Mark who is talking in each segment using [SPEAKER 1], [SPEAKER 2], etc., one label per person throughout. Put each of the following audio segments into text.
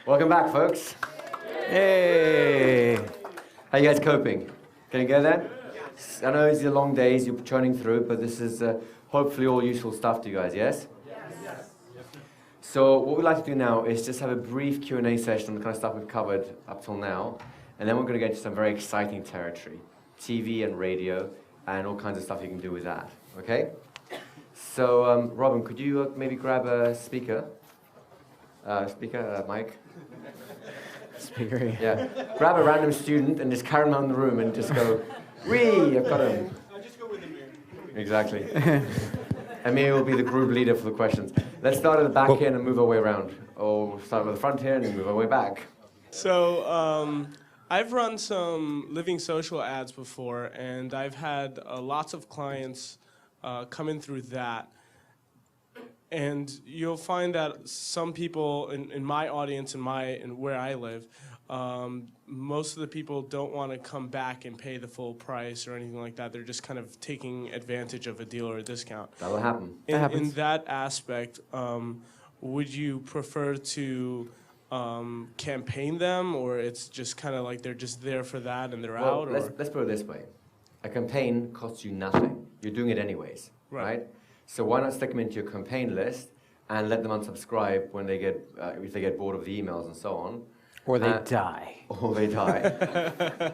[SPEAKER 1] Welcome back, folks. Hey! How you guys coping? Can you get that? I know it's the long days, you're churning through, but this is hopefully all useful stuff to you guys, yes? Yes. So what we'd like to do now is just have a brief Q&A session on the kind of stuff we've covered up till now, and then we're going to get into some very exciting territory. TV and radio, and all kinds of stuff you can do with that, okay? So, Robin, could you maybe grab a speaker? Mike?
[SPEAKER 2] Speaker,
[SPEAKER 1] yeah. Grab a random student and just carry them around the room and just go, wee, I've got him.
[SPEAKER 3] I'll just go with Amir.
[SPEAKER 1] Exactly. Amir will be the group leader for the questions. Let's start at the back here and move our way around. Or start with the front here and then move our way back.
[SPEAKER 3] So, I've run some Living Social ads before, and I've had lots of clients come in through that. And you'll find that some people in my audience and where I live, most of the people don't want to come back and pay the full price or anything like that. They're just kind of taking advantage of a deal or a discount.
[SPEAKER 1] That'll happen.
[SPEAKER 3] In that aspect, would you prefer to campaign them, or it's just kind of like they're just there for that and they're out? Or?
[SPEAKER 1] Let's put it this way. A campaign costs you nothing. You're doing it anyways, right? So why not stick them into your campaign list and let them unsubscribe when they get, if they get bored of the emails and so on.
[SPEAKER 2] Or they die.
[SPEAKER 1] Or they die,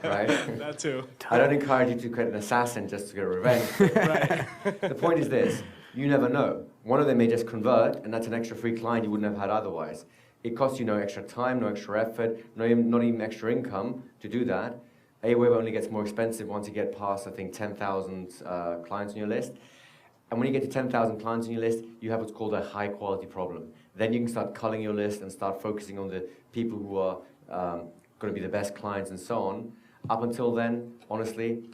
[SPEAKER 1] right?
[SPEAKER 3] That too.
[SPEAKER 1] I don't encourage you to create an assassin just to get revenge.
[SPEAKER 3] Right.
[SPEAKER 1] The point is this, you never know. One of them may just convert, and that's an extra free client you wouldn't have had otherwise. It costs you no extra time, no extra effort, not even extra income to do that. Aweber only gets more expensive once you get past, I think, 10,000 clients on your list. And when you get to 10,000 clients on your list, you have what's called a high quality problem. Then you can start culling your list and start focusing on the people who are going to be the best clients and so on. Up until then, honestly,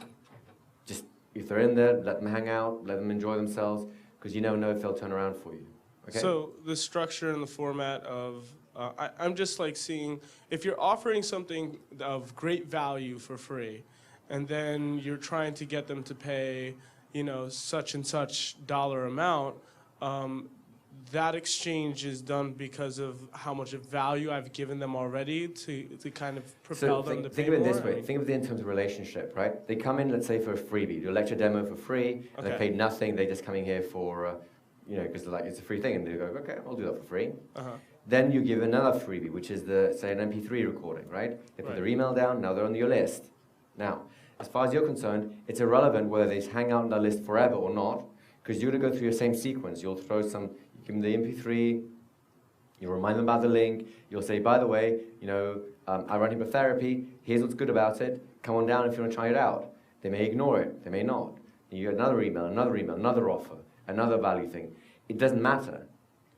[SPEAKER 1] just if they're in there, let them hang out, let them enjoy themselves, because you never know if they'll turn around for you. Okay?
[SPEAKER 3] So the structure and the format of, I'm just like seeing, if you're offering something of great value for free, and then you're trying to get them to pay, you know, such and such dollar amount, that exchange is done because of how much of value I've given them already to kind of propel them to pay more.
[SPEAKER 1] Think of it this way. Think of it in terms of relationship, right? They come in, let's say, for a freebie, do a lecture demo for free, and they paid nothing. They're just coming here for, you know, because they're like, it's a free thing, and they go, okay, I'll do that for free. Then you give another freebie, which is say an MP3 recording, right? They put their email down, now they're on your list. Now, as far as you're concerned, it's irrelevant whether they hang out on that list forever or not, because you're going to go through your same sequence. You'll throw some, you give them the MP3, you'll remind them about the link, you'll say, by the way, you know, I run hypnotherapy, here's what's good about it, come on down if you want to try it out. They may ignore it, they may not. And you get another email, another offer, another value thing. It doesn't matter,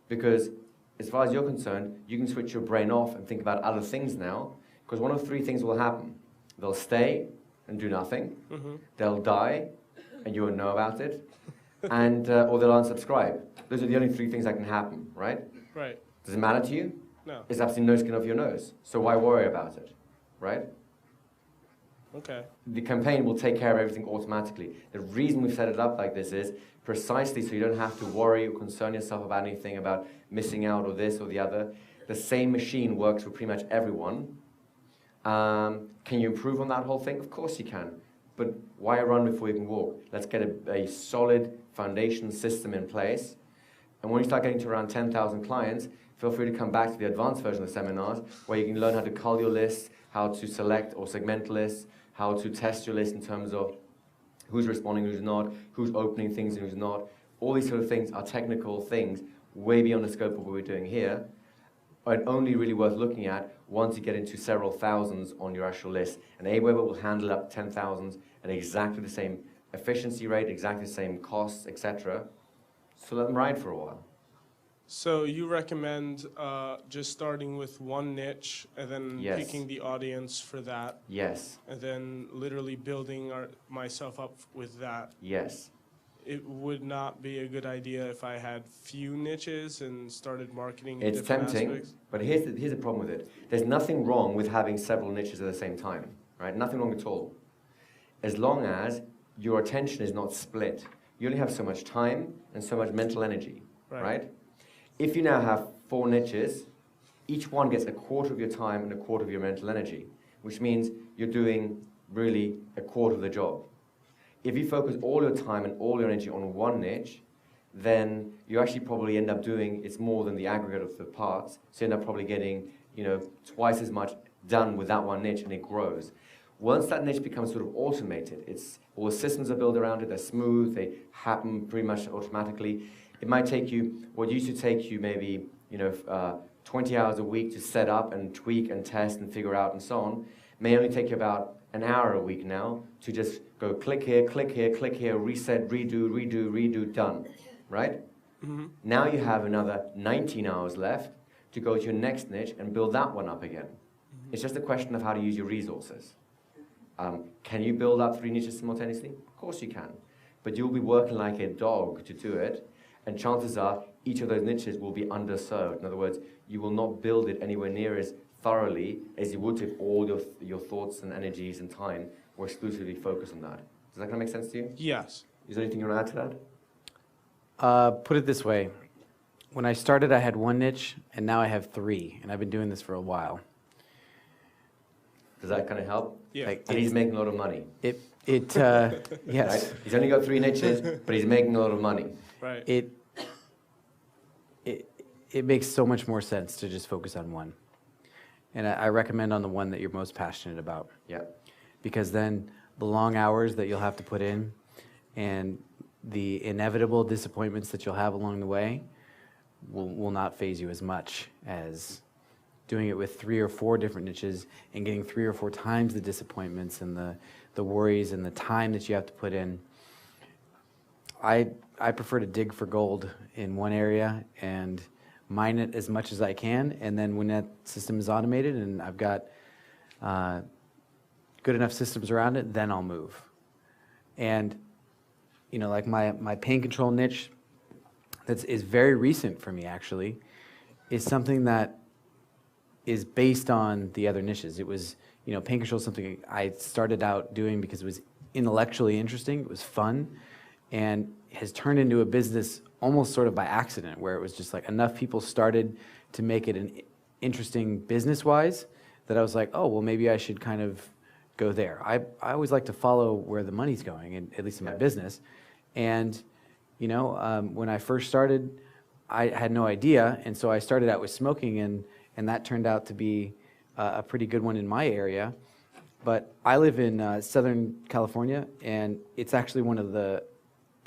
[SPEAKER 1] because as far as you're concerned, you can switch your brain off and think about other things now, because one of three things will happen. They'll stay and do nothing, they'll die, and you won't know about it, and or they'll unsubscribe. Those are the only three things that can happen, right?
[SPEAKER 3] Right.
[SPEAKER 1] Does it matter to you?
[SPEAKER 3] No.
[SPEAKER 1] It's absolutely no skin off your nose, so why worry about it, right?
[SPEAKER 3] Okay.
[SPEAKER 1] The campaign will take care of everything automatically. The reason we've set it up like this is precisely so you don't have to worry or concern yourself about anything, about missing out or this or the other. The same machine works for pretty much everyone. Can you improve on that whole thing? Of course you can. But why run before you can walk? Let's get a solid foundation system in place. And when you start getting to around 10,000 clients, feel free to come back to the advanced version of the seminars where you can learn how to cull your lists, how to select or segment lists, how to test your list in terms of who's responding, who's not, who's opening things and who's not. All these sort of things are technical things way beyond the scope of what we're doing here, but only really worth looking at once you get into several thousands on your actual list. And Aweber will handle up 10,000 at exactly the same efficiency rate, exactly the same costs, etc. So let them ride for a while.
[SPEAKER 3] So you recommend just starting with one niche and then picking the audience for that?
[SPEAKER 1] Yes.
[SPEAKER 3] And then literally building myself up with that?
[SPEAKER 1] Yes.
[SPEAKER 3] It would not be a good idea if I had few niches and started marketing
[SPEAKER 1] in different
[SPEAKER 3] tempting,
[SPEAKER 1] aspects? But here's the problem with it. There's nothing wrong with having several niches at the same time, right? Nothing wrong at all. As long as your attention is not split. You only have so much time and so much mental energy, right? If you now have 4 niches, each one gets a quarter of your time and a quarter of your mental energy, which means you're doing really a quarter of the job. If you focus all your time and all your energy on one niche, then you actually probably end up doing, it's more than the aggregate of the parts, so you end up probably getting, twice as much done with that one niche, and it grows. Once that niche becomes sort of automated, all the systems are built around it, they're smooth, they happen pretty much automatically. It might take you, what used to take you maybe, 20 hours a week to set up and tweak and test and figure out and so on, may only take you about an hour a week now to just go click here, click here, click here, reset, redo, redo, redo, done, right? Mm-hmm. Now you have another 19 hours left to go to your next niche and build that one up again. Mm-hmm. It's just a question of how to use your resources. Can you build up 3 niches simultaneously? Of course you can. But you'll be working like a dog to do it, and chances are each of those niches will be underserved. In other words, you will not build it anywhere near as thoroughly as you would if all your thoughts and energies and time were exclusively focused on that. Does that kind of make sense to you?
[SPEAKER 3] Yes.
[SPEAKER 1] Is there anything you want to add to that?
[SPEAKER 2] Put it this way. When I started, I had 1 niche, and now I have 3, and I've been doing this for a while.
[SPEAKER 1] Does that kind of help?
[SPEAKER 3] Yeah.
[SPEAKER 1] And he's making a lot of money.
[SPEAKER 2] Yes.
[SPEAKER 1] Right? He's only got 3 niches, but he's making a lot of money.
[SPEAKER 3] Right.
[SPEAKER 2] It makes so much more sense to just focus on one. And I recommend on the one that you're most passionate about.
[SPEAKER 1] Yeah.
[SPEAKER 2] Because then the long hours that you'll have to put in and the inevitable disappointments that you'll have along the way will not faze you as much as doing it with 3 or 4 different niches and getting 3 or 4 times the disappointments and the worries and the time that you have to put in. I prefer to dig for gold in one area and mine it as much as I can, and then when that system is automated and I've got good enough systems around it, then I'll move. And like my pain control niche is very recent for me, actually, is something that is based on the other niches. It was, pain control is something I started out doing because it was intellectually interesting, it was fun, and has turned into a business almost sort of by accident, where it was just like enough people started to make it an interesting business-wise that I was like, oh, well, maybe I should kind of go there. I always like to follow where the money's going, and at least in my business. And, when I first started, I had no idea, and so I started out with smoking, and that turned out to be a pretty good one in my area. But I live in Southern California, and it's actually one of the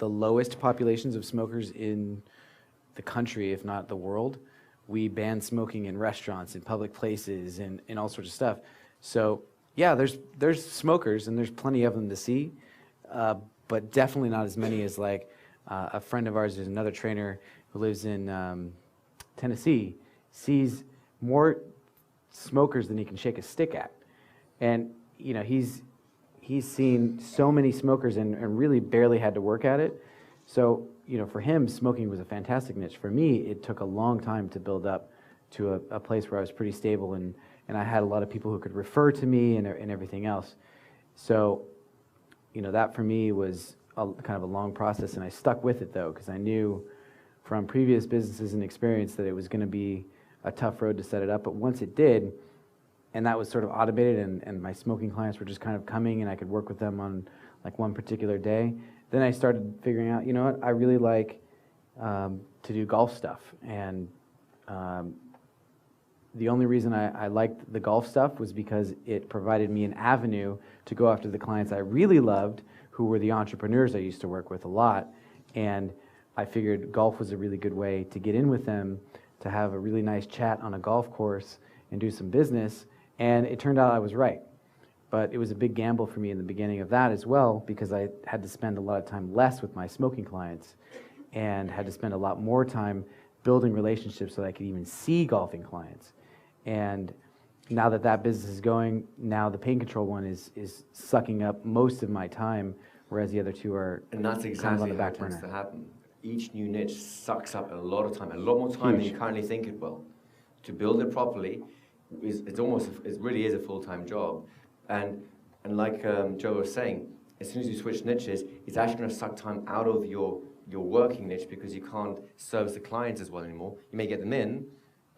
[SPEAKER 2] lowest populations of smokers in the country, if not the world. We ban smoking in restaurants, in public places, and all sorts of stuff. So yeah, there's smokers, and there's plenty of them to see, but definitely not as many as like a friend of ours who's another trainer who lives in Tennessee, sees more smokers than he can shake a stick at. And he's seen so many smokers and really barely had to work at it. So, for him, smoking was a fantastic niche. For me, it took a long time to build up to a place where I was pretty stable, and I had a lot of people who could refer to me and everything else. So, that for me was kind of a long process, and I stuck with it, though, because I knew from previous businesses and experience that it was going to be a tough road to set it up. But once it did, and that was sort of automated, and my smoking clients were just kind of coming, and I could work with them on like one particular day. Then I started figuring out, what, I really like to do golf stuff. And the only reason I liked the golf stuff was because it provided me an avenue to go after the clients I really loved, who were the entrepreneurs I used to work with a lot. And I figured golf was a really good way to get in with them, to have a really nice chat on a golf course and do some business. And it turned out I was right. But it was a big gamble for me in the beginning of that as well, because I had to spend a lot of time less with my smoking clients and had to spend a lot more time building relationships so that I could even see golfing clients. And now that business is going, now the pain control one is sucking up most of my time, whereas the other two are
[SPEAKER 1] and that's
[SPEAKER 2] kind
[SPEAKER 1] exactly
[SPEAKER 2] of on the
[SPEAKER 1] how
[SPEAKER 2] back
[SPEAKER 1] it tends
[SPEAKER 2] burner.
[SPEAKER 1] to happen. Each new niche sucks up a lot of time, a lot more time than you currently think it will. To build it properly, it really is a full-time job. And like Joe was saying, as soon as you switch niches, it's actually going to suck time out of your working niche, because you can't service the clients as well anymore. You may get them in,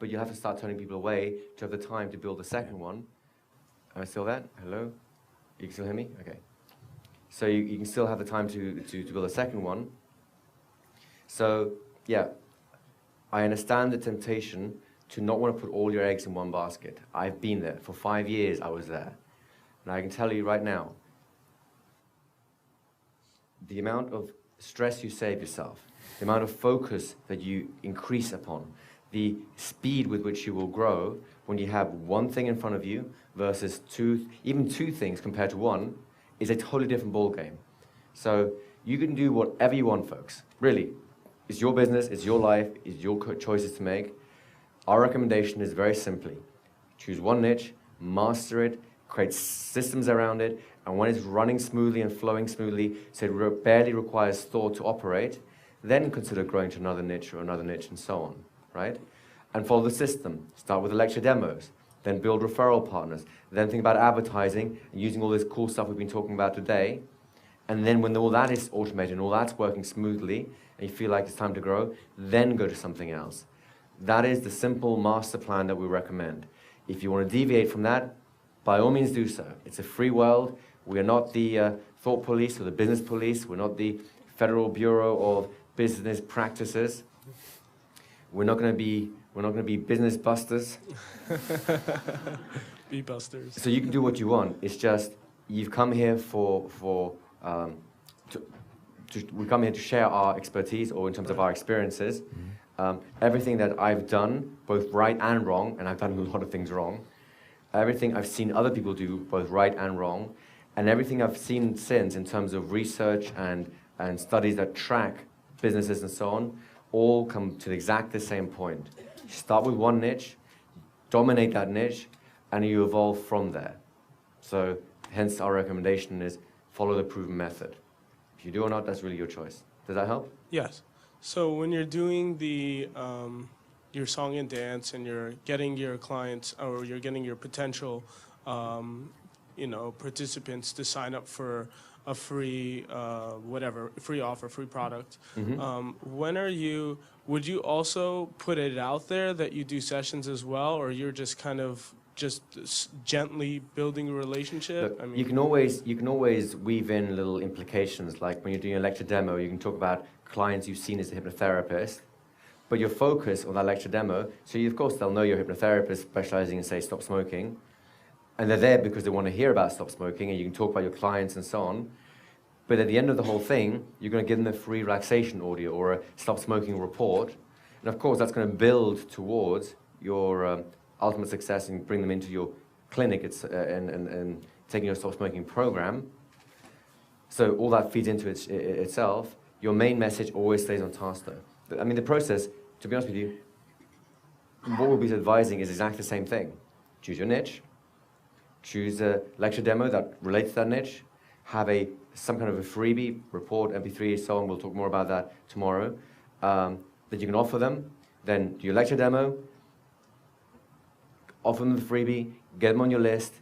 [SPEAKER 1] but you have to start turning people away to have the time to build the second one. Am I still there? Hello? You can still hear me? Okay. So you can still have the time to build a second one. So, yeah, I understand the temptation to not want to put all your eggs in one basket. I've been there. For 5 years, I was there. And I can tell you right now, the amount of stress you save yourself, the amount of focus that you increase upon, the speed with which you will grow when you have one thing in front of you versus even two things compared to one, is a totally different ballgame. So you can do whatever you want, folks. Really, it's your business, it's your life, it's your choices to make. Our recommendation is very simply, choose one niche, master it, create systems around it, and when it's running smoothly and flowing smoothly, so it barely requires thought to operate, then consider growing to another niche or another niche and so on, right? And follow the system. Start with the lecture demos, then build referral partners, then think about advertising and using all this cool stuff we've been talking about today. And then when all that is automated and all that's working smoothly and you feel like it's time to grow, then go to something else. That is the simple master plan that we recommend. If you want to deviate from that, by all means do so. It's a free world. We are not the thought police or the business police. We're not the Federal Bureau of Business Practices. We're not going to be business busters.
[SPEAKER 3] Be busters.
[SPEAKER 1] So you can do what you want. It's just you've come here we come here to share our expertise, or in terms of our experiences. Everything that I've done, both right and wrong, and I've done a lot of things wrong. Everything I've seen other people do, both right and wrong, and everything I've seen since in terms of research and studies that track businesses and so on, all come to exactly the same point. You start with one niche, dominate that niche, and you evolve from there. So hence our recommendation is follow the proven method. If you do or not, that's really your choice. Does that help?
[SPEAKER 3] Yes. So when you're doing the your song and dance, and you're getting your clients, or you're getting your potential, participants to sign up for a free free offer, free product. Would you also put it out there that you do sessions as well, or you're just kind of gently building a relationship?
[SPEAKER 1] Look, you can always weave in little implications, like when you're doing a lecture demo, you can talk about clients you've seen as a hypnotherapist, but your focus on that lecture demo, so of course they'll know you're a hypnotherapist specializing in, say, stop smoking, and they're there because they want to hear about stop smoking, and you can talk about your clients and so on. But at the end of the whole thing, you're going to give them a free relaxation audio or a stop smoking report, and of course that's going to build towards your ultimate success and bring them into your clinic and taking your stop smoking program. So all that feeds into itself. Your main message always stays on task though. I mean, the process, to be honest with you, what we'll be advising is exactly the same thing. Choose your niche, choose a lecture demo that relates to that niche, have some kind of a freebie, report, MP3, so on, we'll talk more about that tomorrow, that you can offer them. Then do your lecture demo, offer them the freebie, get them on your list,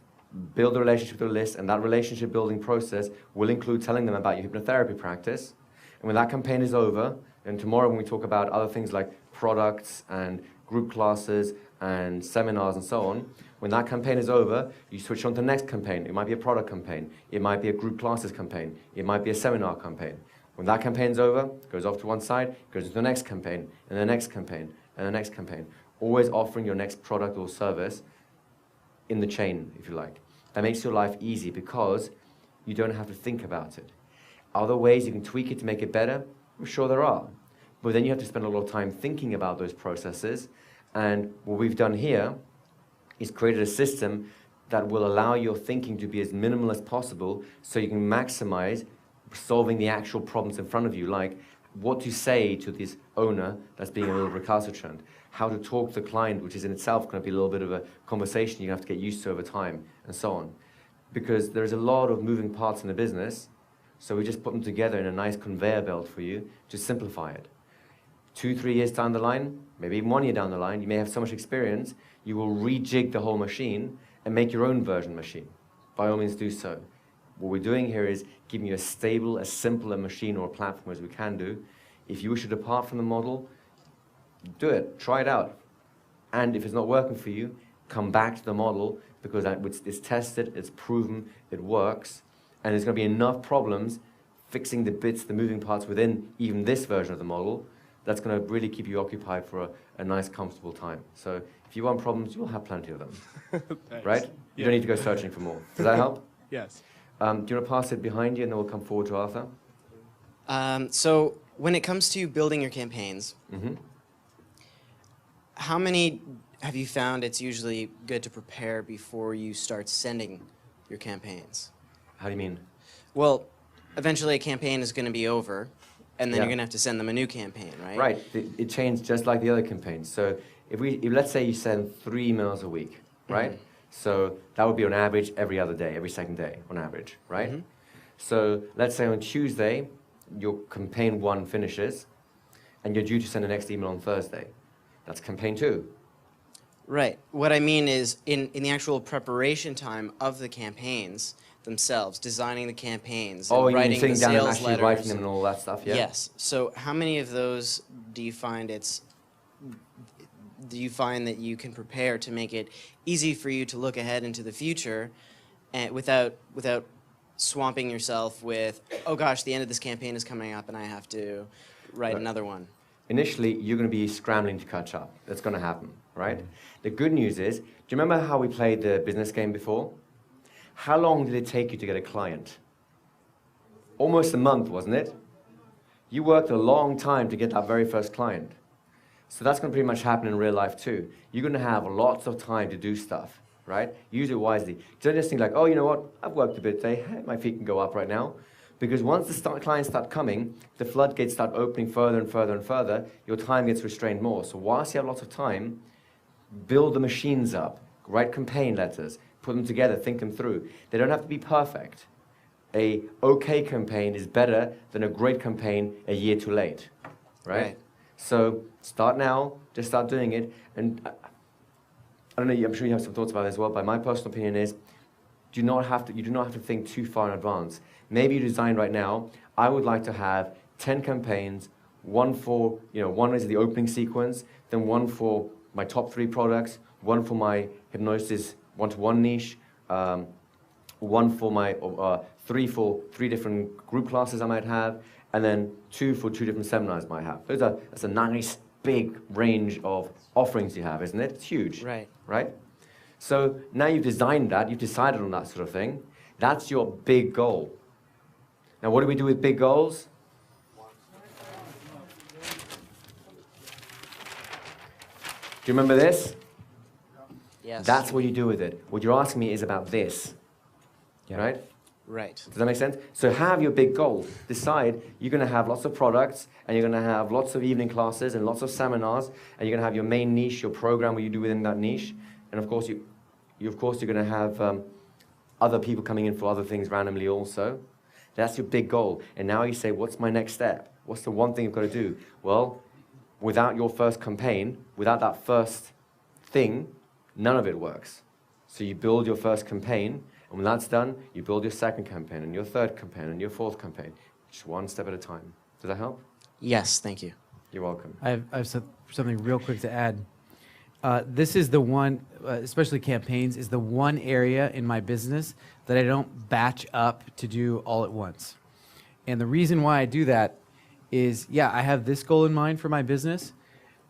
[SPEAKER 1] build a relationship with the list, and that relationship building process will include telling them about your hypnotherapy practice. And when that campaign is over, and tomorrow when we talk about other things like products and group classes and seminars and so on, when that campaign is over, you switch on to the next campaign. It might be a product campaign, it might be a group classes campaign, it might be a seminar campaign. When that campaign's over, it goes off to one side, goes into the next campaign, and the next campaign, and the next campaign. Always offering your next product or service in the chain, if you like. That makes your life easy because you don't have to think about it. Other ways you can tweak it to make it better? I'm sure there are. But then you have to spend a lot of time thinking about those processes. And what we've done here is created a system that will allow your thinking to be as minimal as possible so you can maximize solving the actual problems in front of you, like what to say to this owner that's being a little recalcitrant, how to talk to the client, which is in itself going to be a little bit of a conversation you have to get used to over time, and so on. Because there's a lot of moving parts in the business, so we just put them together in a nice conveyor belt for you to simplify it. 2-3 years down the line, maybe even 1 year down the line, you may have so much experience, you will rejig the whole machine and make your own version machine. By all means do so. What we're doing here is giving you as stable, as simple a machine or a platform as we can do. If you wish to depart from the model, do it, try it out. And if it's not working for you, come back to the model, because it's tested, it's proven, it works, and there's going to be enough problems fixing the bits, the moving parts within even this version of the model, that's going to really keep you occupied for a nice, comfortable time. So if you want problems, you'll have plenty of them, right? You don't need to go searching for more. Does that help?
[SPEAKER 3] Yes.
[SPEAKER 1] Do you want to pass it behind you, and then we'll come forward to Arthur?
[SPEAKER 4] So when it comes to building your campaigns, how many have you found it's usually good to prepare before you start sending your campaigns?
[SPEAKER 1] How do you mean?
[SPEAKER 4] Well, eventually a campaign is going to be over, and then
[SPEAKER 1] Yeah.
[SPEAKER 4] you're going to have to send them a new campaign, right?
[SPEAKER 1] Right. It changed just like the other campaigns. So if let's say you send 3 emails a week, right? So that would be on average every other day, every second day on average, right? So let's say on Tuesday, your campaign 1 finishes, and you're due to send the next email on Thursday. That's campaign 2.
[SPEAKER 4] Right. What I mean is in the actual preparation time of the campaigns themselves, designing the campaigns, and
[SPEAKER 1] Oh,
[SPEAKER 4] writing
[SPEAKER 1] you're sitting
[SPEAKER 4] the
[SPEAKER 1] down and
[SPEAKER 4] sales
[SPEAKER 1] actually
[SPEAKER 4] letters.
[SPEAKER 1] writing them and all that stuff, yeah?
[SPEAKER 4] Yes. So how many of those do you find that you can prepare to make it easy for you to look ahead into the future, and without swamping yourself with, oh gosh, the end of this campaign is coming up and I have to write another one?
[SPEAKER 1] Initially, you're going to be scrambling to catch up. That's going to happen, right? The good news is, do you remember how we played the business game before? How long did it take you to get a client? Almost a month, wasn't it? You worked a long time to get that very first client. So that's going to pretty much happen in real life too. You're going to have lots of time to do stuff, right? Use it wisely. Don't just think like, oh, you know what? I've worked a bit today. Hey, my feet can go up right now. Because once the clients start coming, the floodgates start opening further and further and further, your time gets restrained more. So whilst you have lots of time, build the machines up, write campaign letters, put them together, think them through. They don't have to be perfect. A okay campaign is better than a great campaign a year too late, right? So start now, just start doing it. And I don't know, I'm sure you have some thoughts about it as well, but my personal opinion is, you do not have to think too far in advance. Maybe you design right now, I would like to have 10 campaigns, one for, one is the opening sequence, then one for my top 3 products, one for my hypnosis one-to-one niche, one for my, 3 for 3 different group classes I might have, and then 2 for 2 different seminars I might have. That's a nice, big range of offerings you have, isn't it? It's huge. Right? So now you've designed that, you've decided on that sort of thing. That's your big goal. Now, what do we do with big goals? Do you remember this?
[SPEAKER 4] Yes.
[SPEAKER 1] That's what you do with it. What you're asking me is about this, right?
[SPEAKER 4] Right.
[SPEAKER 1] Does that make sense? So have your big goal. Decide you're going to have lots of products, and you're going to have lots of evening classes and lots of seminars, and you're going to have your main niche, your program, what you do within that niche, and of course you're going to have other people coming in for other things randomly also. That's your big goal. And now you say, what's my next step? What's the one thing you've got to do? Well, without your first campaign, without that first thing, none of it works. So you build your first campaign, and when that's done, you build your second campaign, and your third campaign, and your fourth campaign. Just one step at a time. Does that help?
[SPEAKER 4] Yes, thank you.
[SPEAKER 1] You're welcome.
[SPEAKER 2] I have something real quick to add. This is the one, especially campaigns, is the one area in my business that I don't batch up to do all at once. And the reason why I do that is, yeah, I have this goal in mind for my business,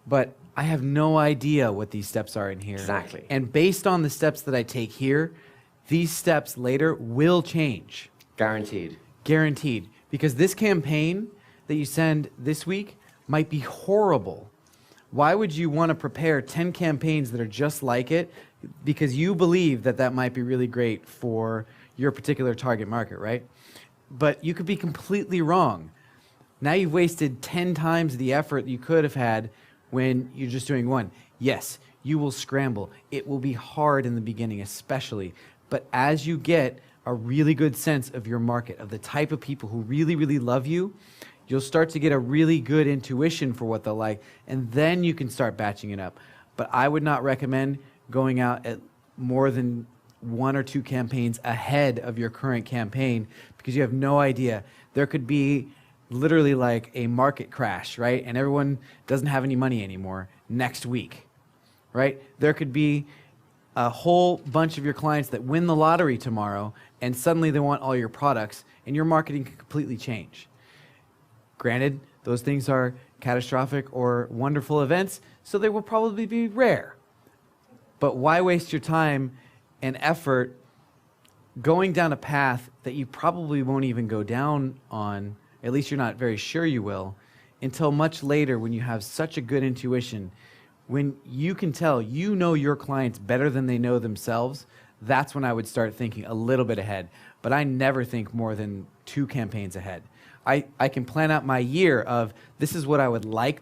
[SPEAKER 2] but I have no idea what these steps are in here.
[SPEAKER 1] Exactly.
[SPEAKER 2] And based on the steps that I take here, these steps later will change.
[SPEAKER 1] Guaranteed.
[SPEAKER 2] Guaranteed. Because this campaign that you send this week might be horrible. Why would you want to prepare 10 campaigns that are just like it? Because you believe that that might be really great for your particular target market, right? But you could be completely wrong. Now you've wasted 10 times the effort you could have had when you're just doing one. Yes, you will scramble. It will be hard in the beginning, especially. But as you get a really good sense of your market, of the type of people who really, really love you, you'll start to get a really good intuition for what they'll like, and then you can start batching it up. But I would not recommend going out at more than 1 or 2 campaigns ahead of your current campaign, because you have no idea. There could be literally like a market crash, right? And everyone doesn't have any money anymore next week. right? There could be a whole bunch of your clients that win the lottery tomorrow, and suddenly they want all your products, and your marketing could completely change. Granted, those things are catastrophic or wonderful events, so they will probably be rare. But why waste your time and effort going down a path that you probably won't even go down on, at least you're not very sure you will, until much later when you have such a good intuition, when you can tell you know your clients better than they know themselves. That's when I would start thinking a little bit ahead. But I never think more than 2 campaigns ahead. I can plan out my year of this is what I would like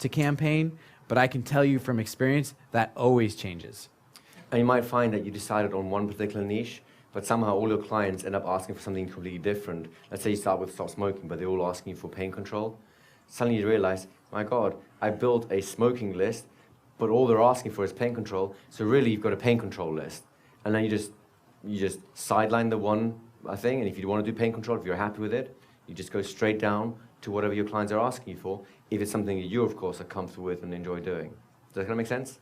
[SPEAKER 2] to campaign, but I can tell you from experience that always changes.
[SPEAKER 1] And you might find that you decided on one particular niche, but somehow all your clients end up asking for something completely different. Let's say you start with stop smoking, but they're all asking you for pain control. Suddenly you realize, my God, I built a smoking list, but all they're asking for is pain control. So really, you've got a pain control list, and then you just sideline the one thing. And if you want to do pain control, if you're happy with it, you just go straight down to whatever your clients are asking you for. If it's something that you, of course, are comfortable with and enjoy doing. Does that kind of make sense?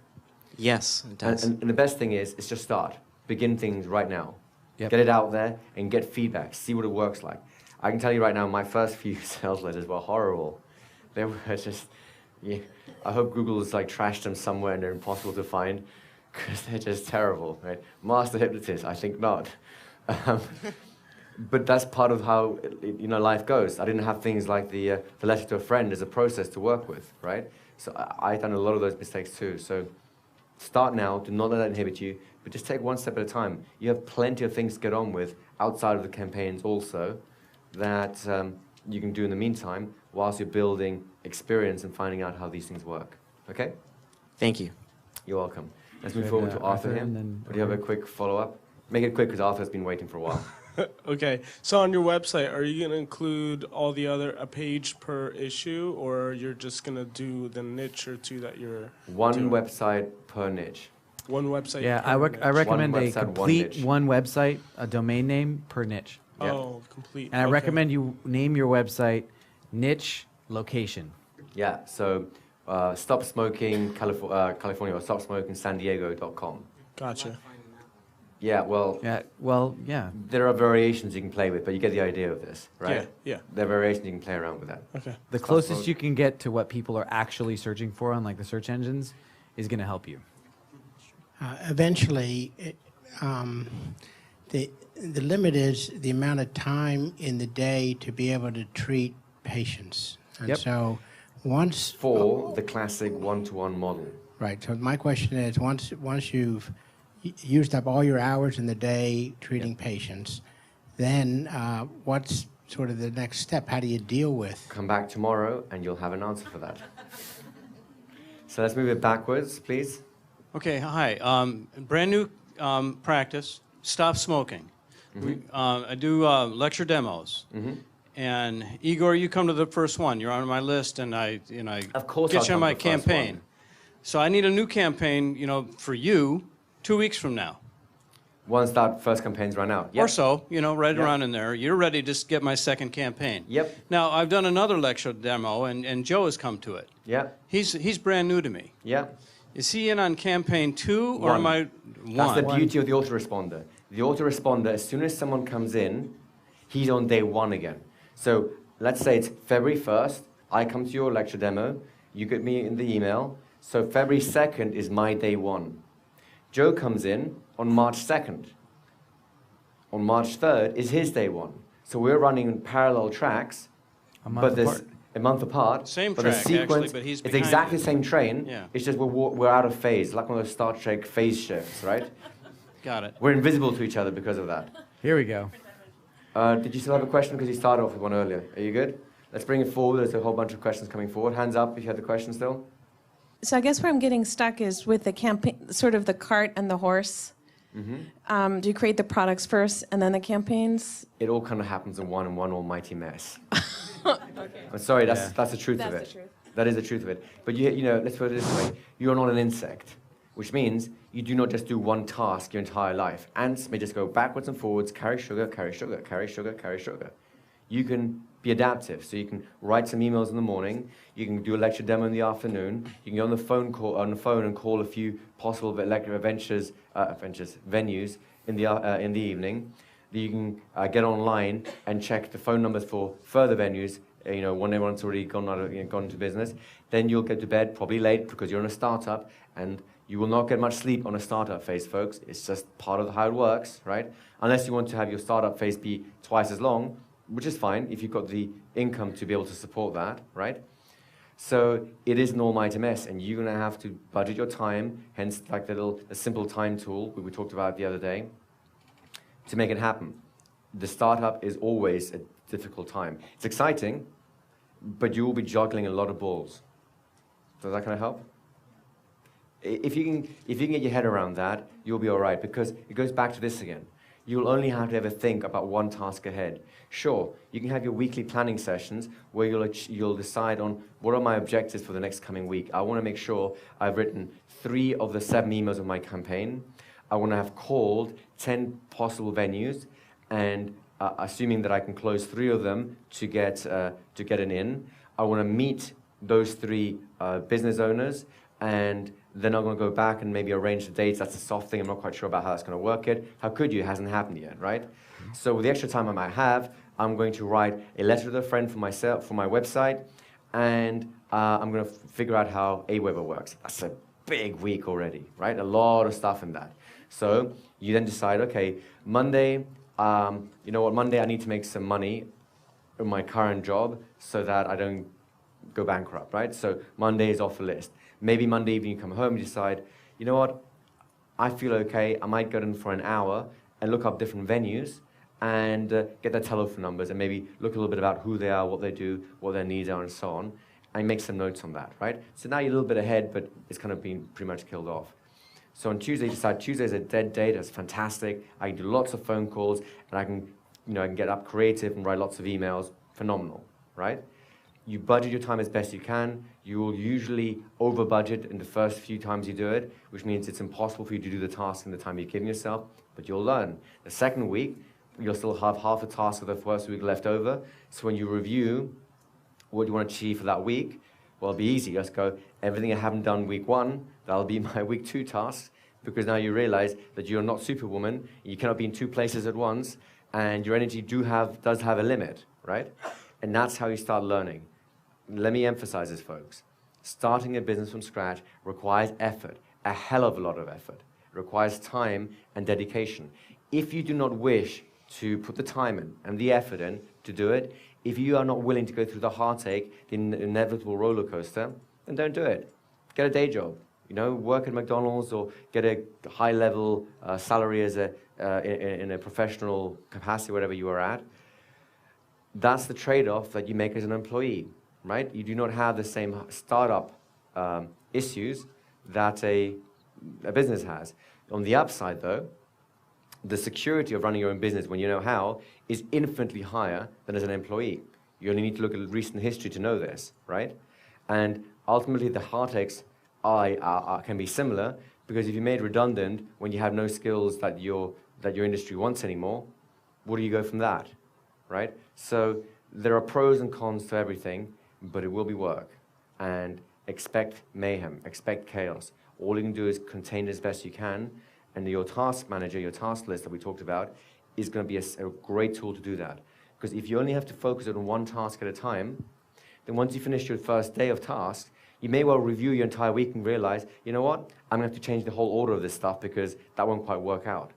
[SPEAKER 4] Yes, it does.
[SPEAKER 1] And the best thing is just start. Begin things right now.
[SPEAKER 2] Yep.
[SPEAKER 1] Get it out there and get feedback. See what it works like. I can tell you right now, my first few sales letters were horrible. They were just, yeah, I hope Google has like trashed them somewhere and they're impossible to find because they're just terrible, right? Master hypnotist, I think not. But that's part of how life goes. I didn't have things like the letter to a friend as a process to work with, right? So I've done a lot of those mistakes too. So start now. Do not let that inhibit you, but just take one step at a time. You have plenty of things to get on with outside of the campaigns also that you can do in the meantime whilst you're building experience and finding out how these things work. Okay?
[SPEAKER 4] Thank you.
[SPEAKER 1] You're welcome. Let's move forward to Arthur here. Do you have a quick follow-up? Make it quick because Arthur's been waiting for a while.
[SPEAKER 3] Okay, so on your website, are you going to include all the other, a page per issue, or you're just going to do the niche or two that you're
[SPEAKER 1] One
[SPEAKER 3] doing?
[SPEAKER 1] website per niche.
[SPEAKER 3] One website
[SPEAKER 2] Yeah,
[SPEAKER 3] per
[SPEAKER 2] I
[SPEAKER 3] niche.
[SPEAKER 2] recommend
[SPEAKER 1] One
[SPEAKER 2] a
[SPEAKER 1] website, one
[SPEAKER 2] complete
[SPEAKER 1] niche.
[SPEAKER 2] one website, a domain name per niche.
[SPEAKER 1] Yeah.
[SPEAKER 3] Oh, complete.
[SPEAKER 2] And I
[SPEAKER 3] okay.
[SPEAKER 2] recommend you name your website niche location.
[SPEAKER 1] Yeah, so Stop Smoking California or Stop Smoking San Diego.com.
[SPEAKER 3] Gotcha.
[SPEAKER 1] Yeah, well,
[SPEAKER 2] Yeah.
[SPEAKER 1] there are variations you can play with, but you get the idea of this, right?
[SPEAKER 3] Yeah.
[SPEAKER 1] There are variations you can play around with that.
[SPEAKER 3] Okay.
[SPEAKER 2] The closest you can get to what people are actually searching for on like the search engines is going to help you.
[SPEAKER 5] Eventually, the limit is the amount of time in the day to be able to treat patients. And
[SPEAKER 2] Yep.
[SPEAKER 5] so once...
[SPEAKER 1] For the classic one-to-one model.
[SPEAKER 5] Right. So my question is, once you've used up all your hours in the day treating patients, then what's sort of the next step? How do you deal with?
[SPEAKER 1] Come back tomorrow and you'll have an answer for that. So let's move it backwards, please.
[SPEAKER 6] Okay, hi. Brand new practice, stop smoking. I do lecture demos. And Igor, you come to the first one. You're on my list, and I
[SPEAKER 1] Of course
[SPEAKER 6] get
[SPEAKER 1] I'll
[SPEAKER 6] you on
[SPEAKER 1] come
[SPEAKER 6] my
[SPEAKER 1] to the first
[SPEAKER 6] campaign.
[SPEAKER 1] one.
[SPEAKER 6] So I need a new campaign, for you, 2 weeks from now.
[SPEAKER 1] Once that first campaign's run out. Yep.
[SPEAKER 6] Or so, right
[SPEAKER 1] Yep.
[SPEAKER 6] around in there. You're ready to just get my second campaign.
[SPEAKER 1] Yep.
[SPEAKER 6] Now, I've done another lecture demo, and Joe has come to it.
[SPEAKER 1] Yeah.
[SPEAKER 6] He's brand new to me.
[SPEAKER 1] Yeah.
[SPEAKER 6] Is he in on campaign 2, or am I
[SPEAKER 1] That's the
[SPEAKER 6] one?
[SPEAKER 1] beauty of the autoresponder. The autoresponder, as soon as someone comes in, he's on day 1 again. So let's say it's February 1st, I come to your lecture demo, you get me in the email, so February 2nd is my day 1. Joe comes in on March 2nd. On March 3rd is his day 1. So we're running parallel tracks,
[SPEAKER 2] A month apart.
[SPEAKER 1] a month apart.
[SPEAKER 6] Same
[SPEAKER 1] but
[SPEAKER 6] track,
[SPEAKER 1] the sequence,
[SPEAKER 6] actually, but he's
[SPEAKER 1] it's
[SPEAKER 6] behind
[SPEAKER 1] exactly
[SPEAKER 6] you.
[SPEAKER 1] the same train.
[SPEAKER 6] Yeah.
[SPEAKER 1] It's just we're out of phase, like one of those Star Trek phase shifts, right?
[SPEAKER 6] Got it.
[SPEAKER 1] We're invisible to each other because of that.
[SPEAKER 2] Here we go.
[SPEAKER 1] Did you still have a question? Because you started off with one earlier. Are you good? Let's bring it forward. There's a whole bunch of questions coming forward. Hands up if you have the question still.
[SPEAKER 7] So I guess where I'm getting stuck is with the campaign, sort of the cart and the horse. Do you create the products first and then the campaigns?
[SPEAKER 1] It all kind of happens in one almighty mess. I'm sorry, that's the truth of
[SPEAKER 7] That's
[SPEAKER 1] it.
[SPEAKER 7] the truth.
[SPEAKER 1] That is the truth of it. But let's put it this way. You're not an insect, which means you do not just do one task your entire life. Ants may just go backwards and forwards, carry sugar, carry sugar, carry sugar, carry sugar. you can be adaptive. So you can write some emails in the morning, you can do a lecture demo in the afternoon, you can get on the phone and call a few possible venues in the evening. You can get online and check the phone numbers for further venues, when everyone's already gone into business. Then you'll get to bed probably late because you're in a startup, and you will not get much sleep on a startup phase, folks. It's just part of how it works, right? Unless you want to have your startup phase be twice as long, which is fine if you've got the income to be able to support that, right? So it is an almighty mess, and you're going to have to budget your time, hence like the simple time tool we talked about the other day, to make it happen. The startup is always a difficult time. It's exciting, but you will be juggling a lot of balls. Does that kind of help? If you can get your head around that, you'll be all right, because it goes back to this again. You'll only have to ever think about one task ahead. Sure, you can have your weekly planning sessions where you'll decide on what are my objectives for the next coming week. I want to make sure I've written 3 of the 7 emails of my campaign. I want to have called 10 possible venues, and assuming that I can close 3 of them to get an in, I want to meet those 3 business owners, and then I'm going to go back and maybe arrange the dates. That's a soft thing. I'm not quite sure about how that's going to work yet. How could you? It hasn't happened yet, right? So with the extra time I might have, I'm going to write a letter to a friend for myself, for my website, and I'm going to figure out how Aweber works. That's a big week already, right? A lot of stuff in that. So you then decide, okay, Monday, Monday I need to make some money in my current job so that I don't go bankrupt, right? So Monday is off the list. Maybe Monday evening you come home, you decide, you know what, I feel okay, I might go in for an hour and look up different venues and get their telephone numbers and maybe look a little bit about who they are, what they do, what their needs are, and so on, and make some notes on that, right? So now you're a little bit ahead, but it's kind of been pretty much killed off. So on Tuesday, you decide Tuesday is a dead day, that's fantastic, I can do lots of phone calls, and I can get up creative and write lots of emails, phenomenal, right? You budget your time as best you can. You will usually over budget in the first few times you do it, which means it's impossible for you to do the task in the time you've given yourself, but you'll learn. The second week, you'll still have half the task of the first week left over. So when you review what you want to achieve for that week, well, it'll be easy. Just go, everything I haven't done week 1, that'll be my week 2 task, because now you realize that you're not Superwoman, you cannot be in 2 places at once, and your energy does have a limit, right? And that's how you start learning. Let me emphasize this, folks. Starting a business from scratch requires effort, a hell of a lot of effort. It requires time and dedication. If you do not wish to put the time in and the effort in to do it, if you are not willing to go through the heartache, the inevitable roller coaster, then don't do it. Get a day job. Work at McDonald's or get a high-level salary as in a professional capacity, whatever you are at. That's the trade-off that you make as an employee. Right? You do not have the same startup issues that a business has. On the upside, though, the security of running your own business when you know how is infinitely higher than as an employee. You only need to look at recent history to know this, right? And ultimately, the heartaches can be similar, because if you're made redundant when you have no skills that your industry wants anymore, where do you go from that, right? So there are pros and cons to everything, but it will be work, and expect mayhem, expect chaos. All you can do is contain it as best you can, and your task manager, your task list that we talked about, is going to be a great tool to do that. Because if you only have to focus on one task at a time, then once you finish your first day of task, you may well review your entire week and realize, you know what, I'm going to have to change the whole order of this stuff because that won't quite work out.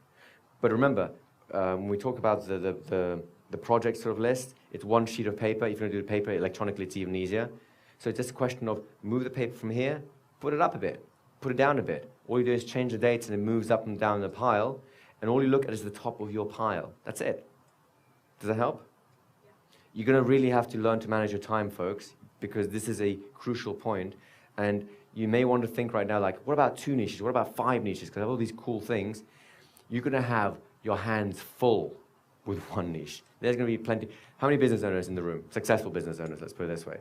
[SPEAKER 1] But remember, when we talk about the project sort of list, it's one sheet of paper. If you're going to do the paper electronically, it's even easier. So it's just a question of move the paper from here, put it up a bit, put it down a bit. All you do is change the dates and it moves up and down the pile, and all you look at is the top of your pile. That's it. Does that help? You're going to really have to learn to manage your time, folks, because this is a crucial point. And you may want to think right now, like, what about 2 niches? What about 5 niches? Because I have all these cool things. You're going to have your hands full with one niche. There's going to be plenty. How many business owners in the room? Successful business owners, let's put it this way.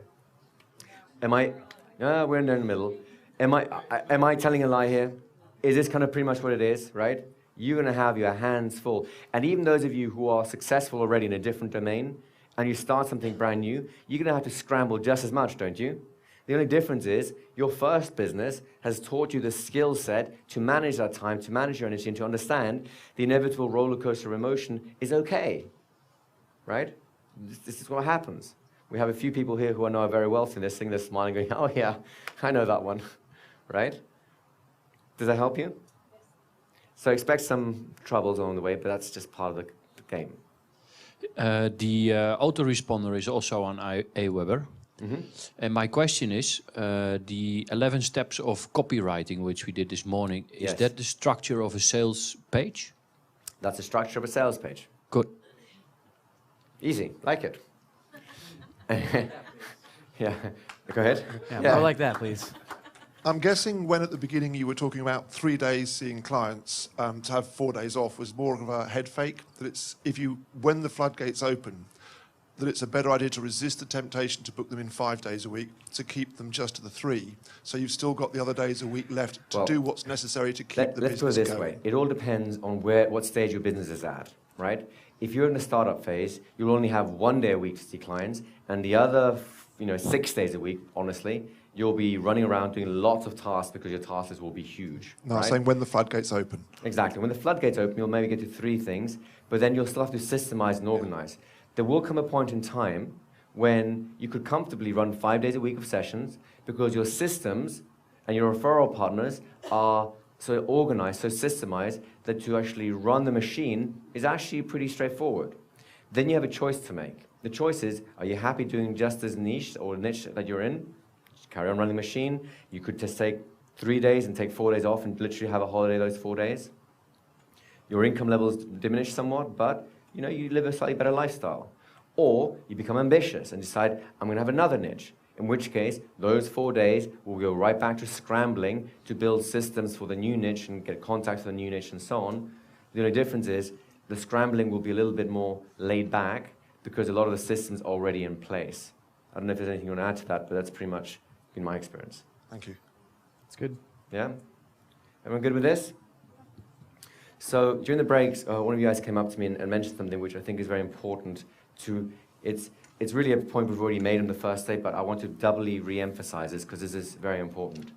[SPEAKER 1] We're in the middle. Am I telling a lie here? Is this kind of pretty much what it is, right? You're going to have your hands full. And even those of you who are successful already in a different domain, and you start something brand new, you're going to have to scramble just as much, don't you? The only difference is your first business has taught you the skill set to manage that time, to manage your energy, and to understand the inevitable roller coaster of emotion is okay, right? This is what happens. We have a few people here who I know very wealthy, and they're sitting there smiling, going, oh yeah, I know that one, right? Does that help you? So expect some troubles along the way, but that's just part of the game.
[SPEAKER 8] The autoresponder is also on Aweber. And my question is, the 11 steps of copywriting, which we did this morning, is that the structure of a sales page?
[SPEAKER 1] That's the structure of a sales page.
[SPEAKER 8] Good.
[SPEAKER 1] Easy, like it. Yeah, go ahead.
[SPEAKER 2] Yeah, more like that, please.
[SPEAKER 9] I'm guessing when at the beginning you were talking about 3 days seeing clients, to have 4 days off was more of a head fake. That it's when the floodgates open, that it's a better idea to resist the temptation to book them in 5 days a week, to keep them just to the 3. So you've still got the other days a week left to do what's necessary to keep the business going.
[SPEAKER 1] Let's put it this way. It all depends on what stage your business is at, right? If you're in the startup phase, you'll only have 1 day a week to see clients, and the other 6 days a week, honestly, you'll be running around doing lots of tasks because your tasks will be huge.
[SPEAKER 9] No,
[SPEAKER 1] right?
[SPEAKER 9] I'm saying when the floodgates open.
[SPEAKER 1] Exactly. When the floodgates open, you'll maybe get to 3 things, but then you'll still have to systemize and organize. There will come a point in time when you could comfortably run 5 days a week of sessions because your systems and your referral partners are so organized, so systemized, that to actually run the machine is actually pretty straightforward. Then you have a choice to make. The choice is, are you happy doing just this niche or niche that you're in? Just carry on running the machine. You could just take 3 days and take 4 days off and literally have a holiday those 4 days. Your income levels diminish somewhat, but you live a slightly better lifestyle. Or you become ambitious and decide, I'm going to have another niche. In which case, those 4 days will go right back to scrambling to build systems for the new niche and get contacts for the new niche and so on. The only difference is the scrambling will be a little bit more laid back because a lot of the systems are already in place. I don't know if there's anything you want to add to that, but that's pretty much been my experience.
[SPEAKER 9] Thank you.
[SPEAKER 2] It's good.
[SPEAKER 1] Yeah? Everyone good with this? So during the breaks, one of you guys came up to me and mentioned something which I think is very important to, it's really a point we've already made on the first day, but I want to doubly re-emphasize this because this is very important.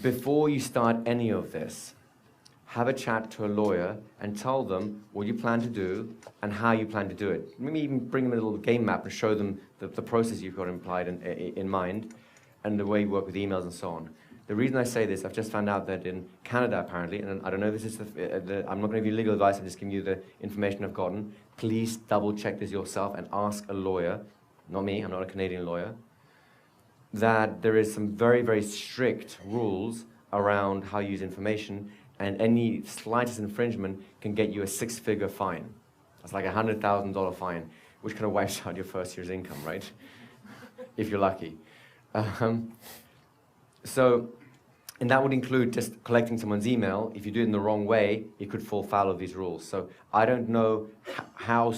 [SPEAKER 1] Before you start any of this, have a chat to a lawyer and tell them what you plan to do and how you plan to do it. Maybe even bring them a little game map and show them the process you've got implied in mind and the way you work with emails and so on. The reason I say this, I've just found out that in Canada apparently, and I don't know if this is I'm not going to give you legal advice, I'm just giving you the information I've gotten. Please double check this yourself and ask a lawyer, not me, I'm not a Canadian lawyer, that there is some very, very strict rules around how you use information, and any slightest infringement can get you a 6-figure fine. That's like a $100,000 fine, which kind of wipes out your first year's income, right? If you're lucky. And that would include just collecting someone's email. If you do it in the wrong way, it could fall foul of these rules. So I don't know how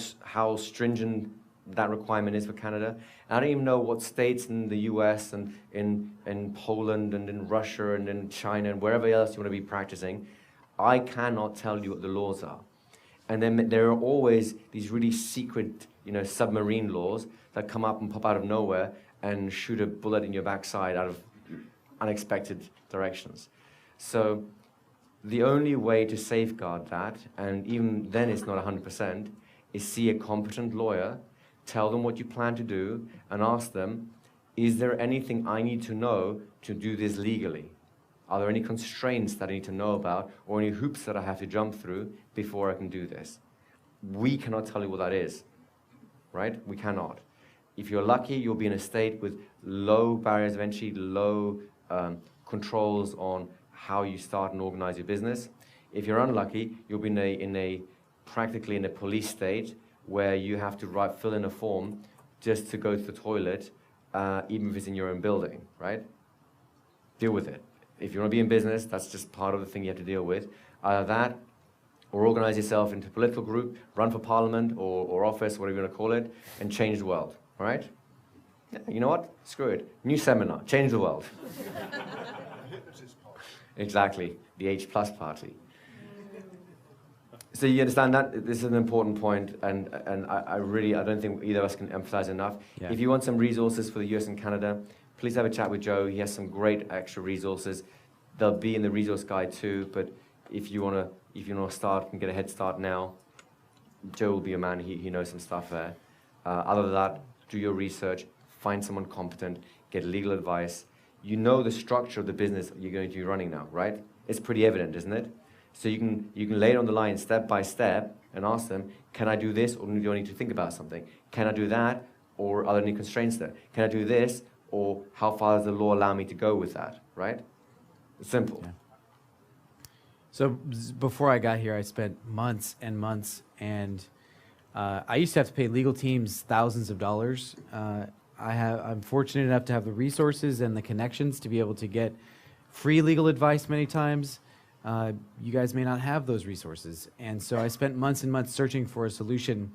[SPEAKER 1] stringent that requirement is for Canada. I don't even know what states in the US and in Poland and in Russia and in China and wherever else you want to be practicing. I cannot tell you what the laws are. And then there are always these really secret, submarine laws that come up and pop out of nowhere and shoot a bullet in your backside out of unexpected directions. So the only way to safeguard that, and even then it's not 100%, is see a competent lawyer, tell them what you plan to do, and ask them, is there anything I need to know to do this legally? Are there any constraints that I need to know about, or any hoops that I have to jump through before I can do this? We cannot tell you what that is, right? We cannot. If you're lucky, you'll be in a state with low barriers of entry, low controls on how you start and organize your business. If you're unlucky, you'll be practically in a police state where you have to fill in a form just to go to the toilet, even if it's in your own building, right? Deal with it. If you want to be in business, that's just part of the thing you have to deal with. Either that, or organize yourself into a political group, run for parliament or office, whatever you want to call it, and change the world, all right? Yeah, you know what? Screw it. New seminar. Change the world. Exactly. The H+ party. So you understand that this is an important point, and I don't think either of us can emphasize enough.
[SPEAKER 2] Yeah.
[SPEAKER 1] If you want some resources for the US and Canada, please have a chat with Joe. He has some great extra resources. They'll be in the resource guide too. But if you wanna start and get a head start now, Joe will be your man. He knows some stuff there. Other than that, do your research, find someone competent, get legal advice. You know the structure of the business you're going to be running now, right? It's pretty evident, isn't it? So you can lay it on the line step by step and ask them, can I do this, or do I need to think about something? Can I do that, or are there any constraints there? Can I do this, or how far does the law allow me to go with that, right? It's simple.
[SPEAKER 2] Yeah. So before I got here, I spent months and months, and I used to have to pay legal teams thousands of dollars. I'm fortunate enough to have the resources and the connections to be able to get free legal advice many times. You guys may not have those resources. And so I spent months and months searching for a solution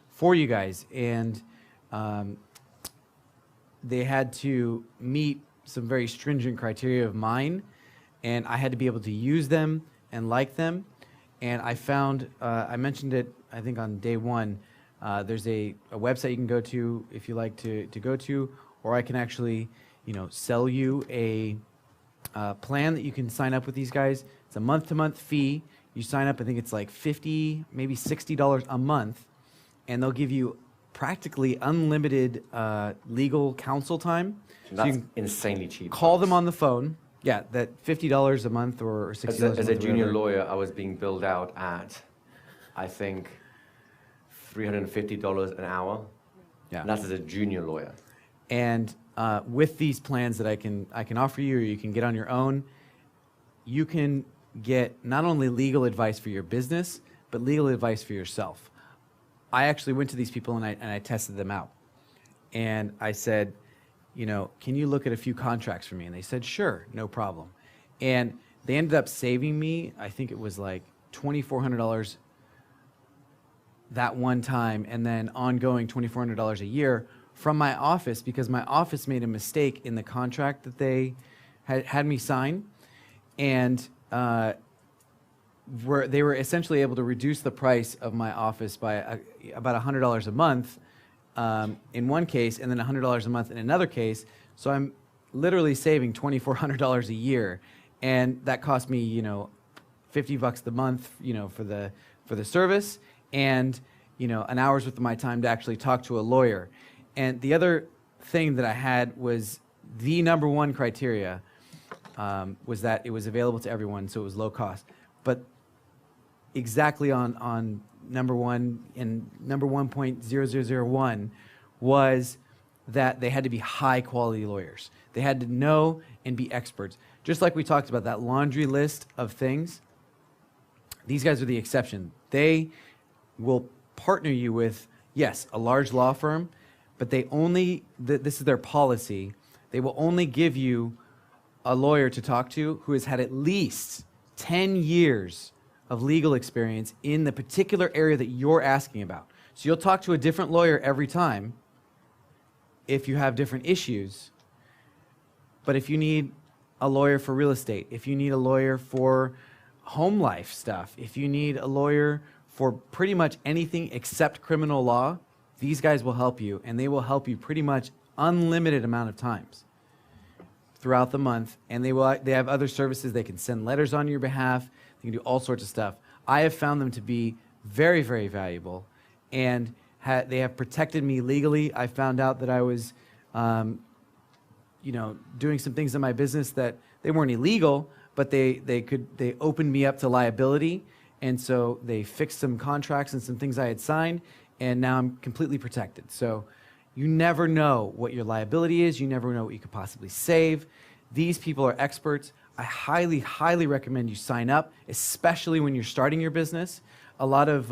[SPEAKER 2] for you guys. And they had to meet some very stringent criteria of mine. And I had to be able to use them and like them. And I found, I mentioned it, I think on day one, there's a website you can go to if you like to go to, or I can actually, sell you a plan that you can sign up with these guys. It's a month-to-month fee. You sign up, I think it's like $50, maybe $60 a month, and they'll give you practically unlimited legal counsel time.
[SPEAKER 1] That's
[SPEAKER 2] so you can
[SPEAKER 1] insanely cheap.
[SPEAKER 2] Call them on the phone. Yeah, that $50 a month or $60 a month.
[SPEAKER 1] As a junior
[SPEAKER 2] whatever.
[SPEAKER 1] lawyer, I was being billed out at, I think, $350 an hour.
[SPEAKER 2] Yeah.
[SPEAKER 1] And that's as a junior lawyer.
[SPEAKER 2] And with these plans that I can offer you, or you can get on your own, you can get not only legal advice for your business, but legal advice for yourself. I actually went to these people and I tested them out. And I said, can you look at a few contracts for me? And they said, sure, no problem. And they ended up saving me, I think it was like $2,400 that one time, and then ongoing $2,400 a year from my office, because my office made a mistake in the contract that they had me sign. And they were essentially able to reduce the price of my office by about $100 a month in one case, and then $100 a month in another case. So I'm literally saving $2,400 a year, and that cost me, $50 a month, for the service, and an hour's worth of my time to actually talk to a lawyer. And the other thing that I had was the number one criteria was that it was available to everyone, so it was low cost. But exactly on number one, and number 1.0001 was that they had to be high quality lawyers. They had to know and be experts. Just like we talked about that laundry list of things, these guys are the exception. They will partner you with, yes, a large law firm, but they only, this is their policy, they will only give you a lawyer to talk to who has had at least 10 years of legal experience in the particular area that you're asking about. So you'll talk to a different lawyer every time if you have different issues. But if you need a lawyer for real estate, if you need a lawyer for home life stuff, if you need a lawyer for pretty much anything except criminal law, these guys will help you, and they will help you pretty much unlimited amount of times throughout the month. And they have other services. They can send letters on your behalf. They can do all sorts of stuff. I have found them to be very, very valuable, and they have protected me legally. I found out that I was, doing some things in my business that they weren't illegal, but they opened me up to liability, and so they fixed some contracts and some things I had signed, and now I'm completely protected. So you never know what your liability is. You never know what you could possibly save. These people are experts. I highly, highly recommend you sign up, especially when you're starting your business. A lot of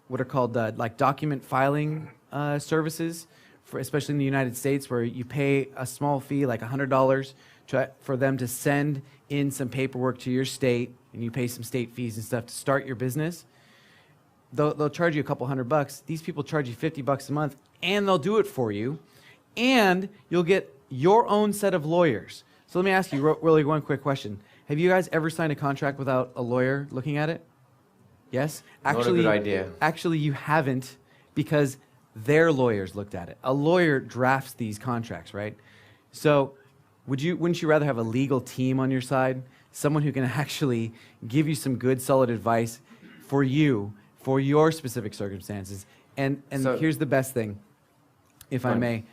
[SPEAKER 2] what are called like document filing services, especially in the United States, where you pay a small fee, like $100, for them to send in some paperwork to your state, and you pay some state fees and stuff to start your business. They'll charge you a couple $100. These people charge you $50 a month, and they'll do it for you, and you'll get your own set of lawyers. So let me ask you really one quick question. Have you guys ever signed a contract without a lawyer looking at it? Yes?
[SPEAKER 1] Not a good idea.
[SPEAKER 2] Actually, you haven't, because their lawyers looked at it. A lawyer drafts these contracts, right? So wouldn't you rather have a legal team on your side? Someone who can actually give you some good, solid advice for you, for your specific circumstances. And
[SPEAKER 1] So-
[SPEAKER 2] here's the best thing, if I
[SPEAKER 1] Right.
[SPEAKER 2] may.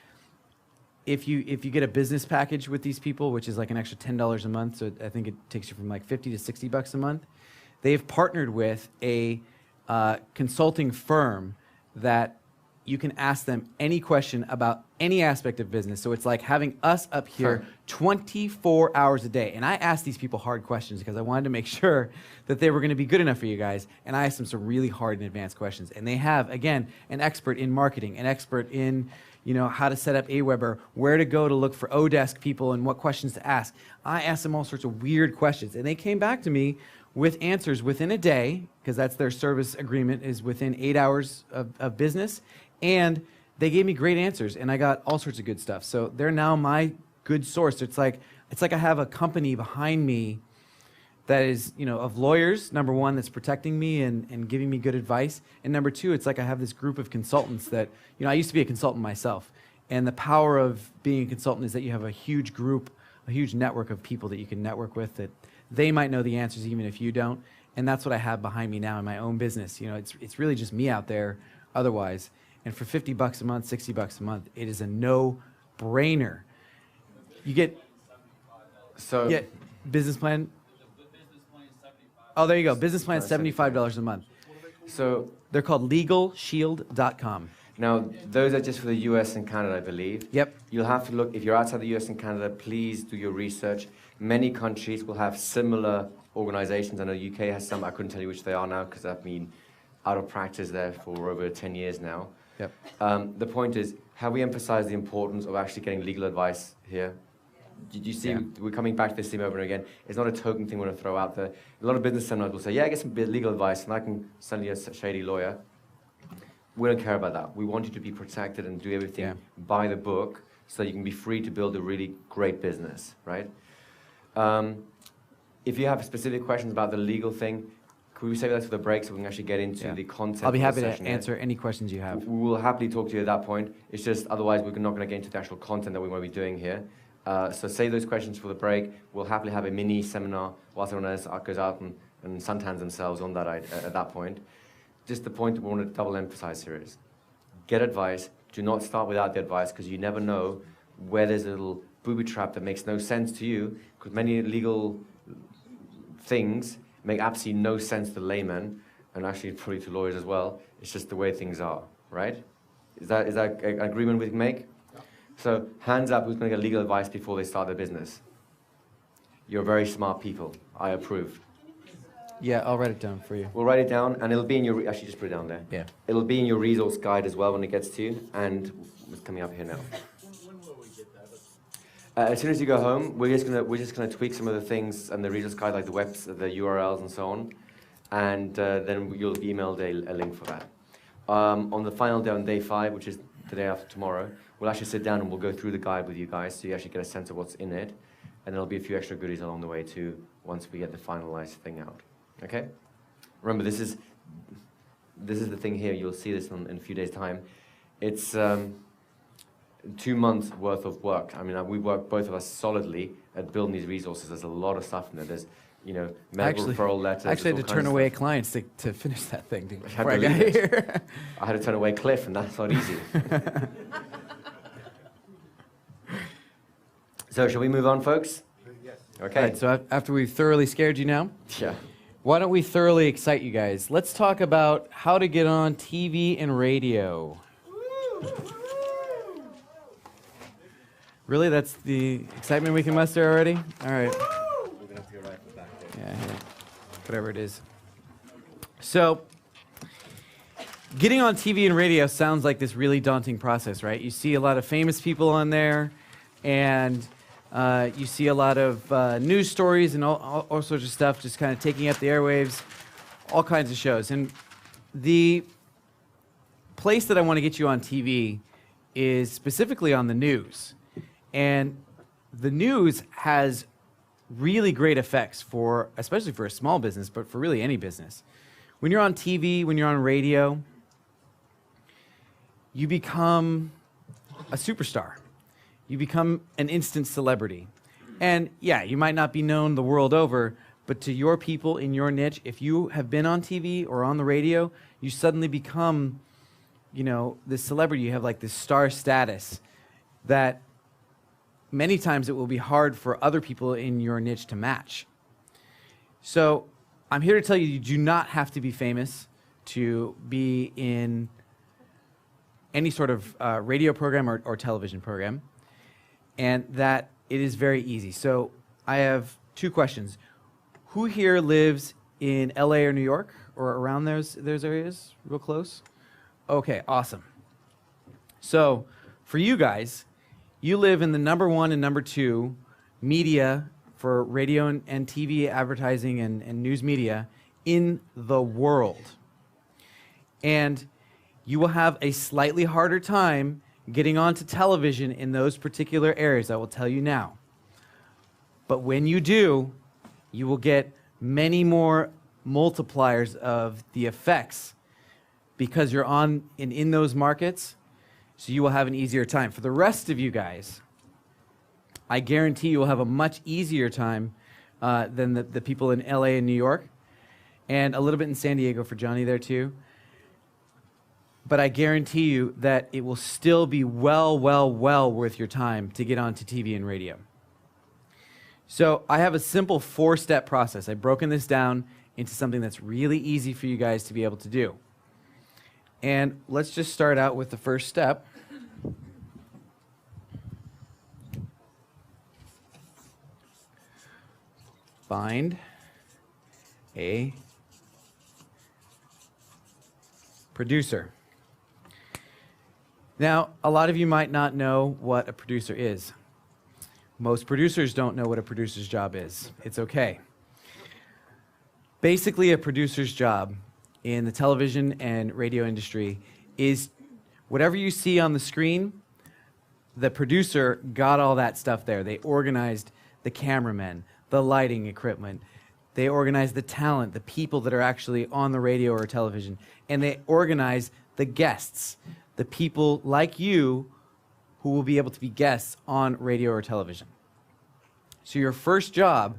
[SPEAKER 2] If you get a business package with these people, which is like an extra $10 a month, so I think it takes you from like 50 to 60 bucks a month, they've partnered with a consulting firm that you can ask them any question about any aspect of business. So it's like having us up here 24 hours a day. And I asked these people hard questions because I wanted to make sure that they were going to be good enough for you guys. And I asked them some really hard and advanced questions. And they have, again, an expert in marketing, an expert in how to set up Aweber, where to go to look for Odesk people and what questions to ask. I asked them all sorts of weird questions. And they came back to me with answers within a day, because that's their service agreement, is within 8 hours of business. And they gave me great answers, and I got all sorts of good stuff. So they're now my good source. It's like I have a company behind me that is, of lawyers, number one, that's protecting me and giving me good advice. And number two, it's like I have this group of consultants that, I used to be a consultant myself. And the power of being a consultant is that you have a huge group, a huge network of people that you can network with, that they might know the answers even if you don't. And that's what I have behind me now in my own business. It's really just me out there otherwise. And for 50 bucks a month, 60 bucks a month, it is a no-brainer. You get business plan. Oh, there you go. Business plan, $75 a month.
[SPEAKER 1] So
[SPEAKER 2] they're called LegalShield.com.
[SPEAKER 1] now, those are just for the US and Canada, I believe.
[SPEAKER 2] Yep.
[SPEAKER 1] You'll have to look, if you're outside the US and Canada, please do your research. Many countries will have similar organizations. I know UK has some. I couldn't tell you which they are now because I've been out of practice there for over 10 years now.
[SPEAKER 2] Yep.
[SPEAKER 1] The point is, have we emphasized the importance of actually getting legal advice here? Did you see, we're coming back to this theme over and again. It's not a token thing we want to throw out there. A lot of business seminars will say, yeah, get some legal advice and I can send you a shady lawyer. We don't care about that. We want you to be protected and do everything by the book so you can be free to build a really great business, right? If you have specific questions about the legal thing, could we save that for the break so we can actually get into the content?
[SPEAKER 2] I'll be happy
[SPEAKER 1] of the
[SPEAKER 2] to
[SPEAKER 1] session
[SPEAKER 2] answer any questions you have.
[SPEAKER 1] We will happily talk to you at that point. It's just otherwise we're not going to get into the actual content that we want to be doing here. So save those questions for the break. We'll happily have a mini seminar whilst everyone else goes out and suntans themselves on that at that point. Just the point we want to double emphasize here is get advice. Do not start without the advice because you never know where there's a little booby trap that makes no sense to you, because many legal things make absolutely no sense to laymen, and actually probably to lawyers as well. It's just the way things are, right? Is that an agreement we can make? So hands up who's going to get legal advice before they start their business. You're very smart people. I approve.
[SPEAKER 2] Yeah, I'll write it down for you.
[SPEAKER 1] We'll write it down, and it'll be in your... Actually, just put it down there.
[SPEAKER 2] Yeah.
[SPEAKER 1] It'll be in your resource guide as well when it gets to you, and it's coming up here now. As soon as you go home, we're just gonna tweak some of the things and the resource guide, like the webs, the URLs, and so on, and then you'll be emailed a link for that. On the final day, on day 5, which is the day after tomorrow, we'll actually sit down and we'll go through the guide with you guys, so you actually get a sense of what's in it, and there'll be a few extra goodies along the way too, once we get the finalized thing out. Okay? Remember, this is the thing here. You'll see this in a few days' time. It's 2 months worth of work. I mean, we work, both of us, solidly at building these resources. There's a lot of stuff in there. There's, medical referral letters.
[SPEAKER 2] I actually had to turn away clients to finish that thing before I got here.
[SPEAKER 1] I had to turn away Cliff, and that's not easy. So, shall we move on, folks?
[SPEAKER 9] Yes.
[SPEAKER 1] Okay.
[SPEAKER 2] All right, so after we've thoroughly scared you now,
[SPEAKER 1] Yeah.
[SPEAKER 2] why don't we thoroughly excite you guys? Let's talk about how to get on TV and radio. Really? That's the excitement we can muster already? All right. Yeah, here. Whatever it is. So, getting on TV and radio sounds like this really daunting process, right? You see a lot of famous people on there, and you see a lot of news stories and all sorts of stuff just kind of taking up the airwaves, all kinds of shows. And the place that I want to get you on TV is specifically on the news. And the news has really great effects especially for a small business, but for really any business. when you're on TV, when you're on radio, you become a superstar. You become an instant celebrity. And yeah, you might not be known the world over, but to your people in your niche, if you have been on TV or on the radio, you suddenly become, you know, this celebrity. You have like this star status that many times it will be hard for other people in your niche to match. So I'm here to tell you, you do not have to be famous to be in any sort of radio program or television program, and that it is very easy. So I have two questions. Who here lives in LA or New York or around those areas, real close? Okay, awesome. So for you guys, you live in the #1 and #2 media for radio and TV advertising and news media in the world. And you will have a slightly harder time getting onto television in those particular areas, I will tell you now. But when you do, you will get many more multipliers of the effects because you're on and in those markets, so you will have an easier time. For the rest of you guys, I guarantee you will have a much easier time than the people in LA and New York, and a little bit in San Diego for Johnny there too. But I guarantee you that it will still be well worth your time to get onto TV and radio. So I have a simple 4-step process. I've broken this down into something that's really easy for you guys to be able to do. And let's just start out with the first step. Find a producer. Now, a lot of you might not know what a producer is. Most producers don't know what a producer's job is. It's okay. Basically, a producer's job in the television and radio industry is whatever you see on the screen, the producer got all that stuff there. They organized the cameramen, the lighting equipment, they organize the talent, the people that are actually on the radio or television, and they organize the guests, the people like you who will be able to be guests on radio or television. So your first job,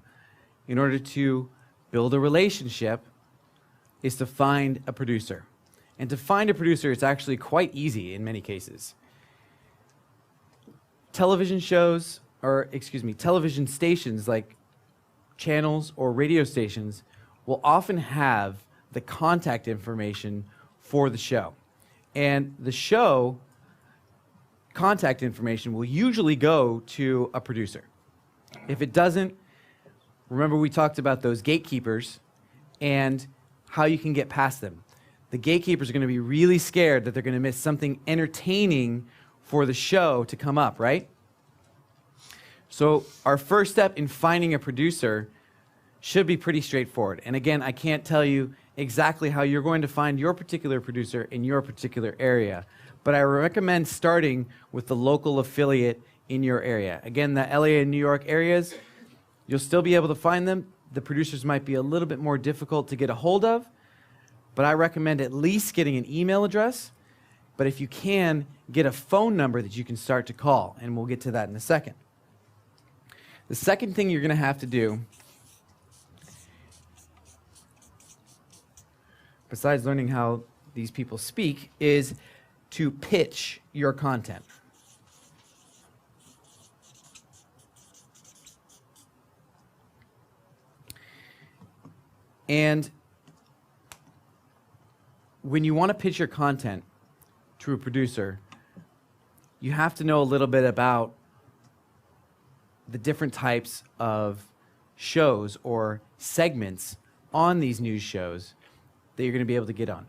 [SPEAKER 2] in order to build a relationship, is to find a producer. And to find a producer, it's actually quite easy in many cases. Television shows, or excuse me, television stations like channels or radio stations will often have the contact information for the show. And the show contact information will usually go to a producer. If it doesn't, remember we talked about those gatekeepers and how you can get past them. The gatekeepers are going to be really scared that they're going to miss something entertaining for the show to come up, right? So our first step in finding a producer should be pretty straightforward. And again, I can't tell you exactly how you're going to find your particular producer in your particular area, but I recommend starting with the local affiliate in your area. Again, the LA and New York areas, you'll still be able to find them. The producers might be a little bit more difficult to get a hold of, but I recommend at least getting an email address. But if you can, get a phone number that you can start to call, and we'll get to that in a second. The second thing you're going to have to do, besides learning how these people speak, is to pitch your content. And when you want to pitch your content to a producer, you have to know a little bit about the different types of shows or segments on these news shows that you're going to be able to get on.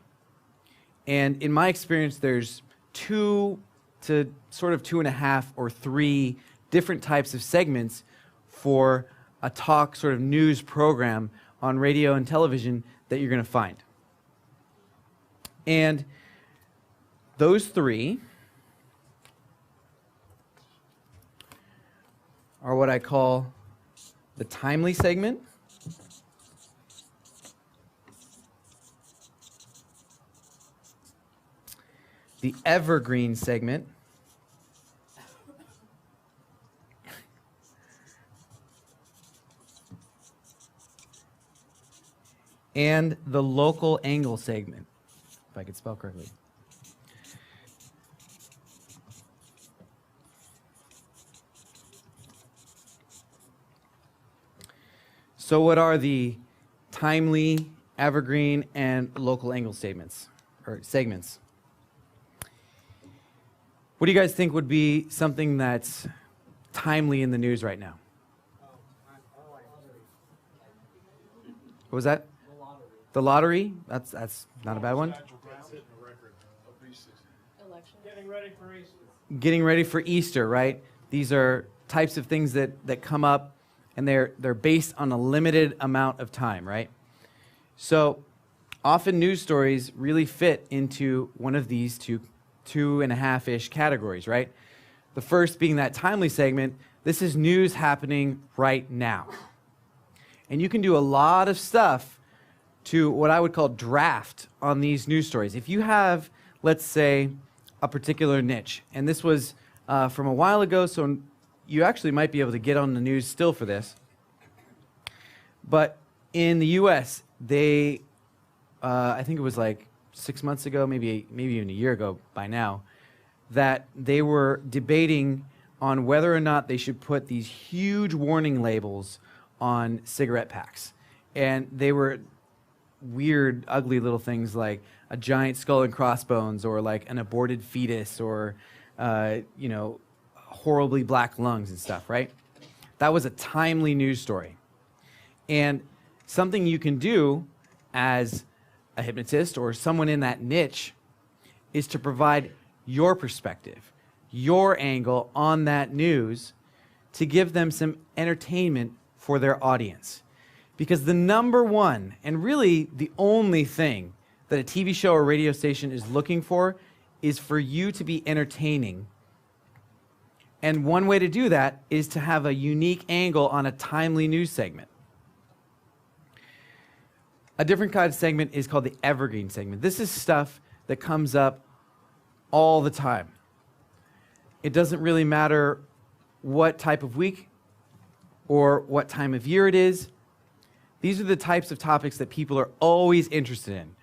[SPEAKER 2] And in my experience, there's 2 to sort of 2.5 or 3 different types of segments for a talk sort of news program on radio and television that you're going to find. And those 3 are what I call the timely segment, the evergreen segment, and the local angle segment, if I could spell correctly. So what are the timely, evergreen, and local angle statements, or segments? What do you guys think would be something that's timely in the news right now? What was that? The lottery? That's not a bad one. Getting ready for Easter, right? These are types of things that come up, and they're based on a limited amount of time, right? So often news stories really fit into one of these two and a half-ish categories, right? The first being that timely segment. This is news happening right now. And you can do a lot of stuff to what I would call draft on these news stories. If you have, let's say, a particular niche, and this was from a while ago, so you actually might be able to get on the news still for this. But in the US, they, I think it was like 6 months ago, maybe even a year ago by now, that they were debating on whether or not they should put these huge warning labels on cigarette packs. And they were weird, ugly little things like a giant skull and crossbones, or like an aborted fetus, or, horribly black lungs and stuff, right? That was a timely news story. And something you can do as a hypnotist or someone in that niche is to provide your perspective, your angle on that news, to give them some entertainment for their audience. Because the number one, and really the only thing that a TV show or radio station is looking for, is for you to be entertaining. And one way to do that is to have a unique angle on a timely news segment. A different kind of segment is called the evergreen segment. This is stuff that comes up all the time. It doesn't really matter what type of week or what time of year it is. These are the types of topics that people are always interested in.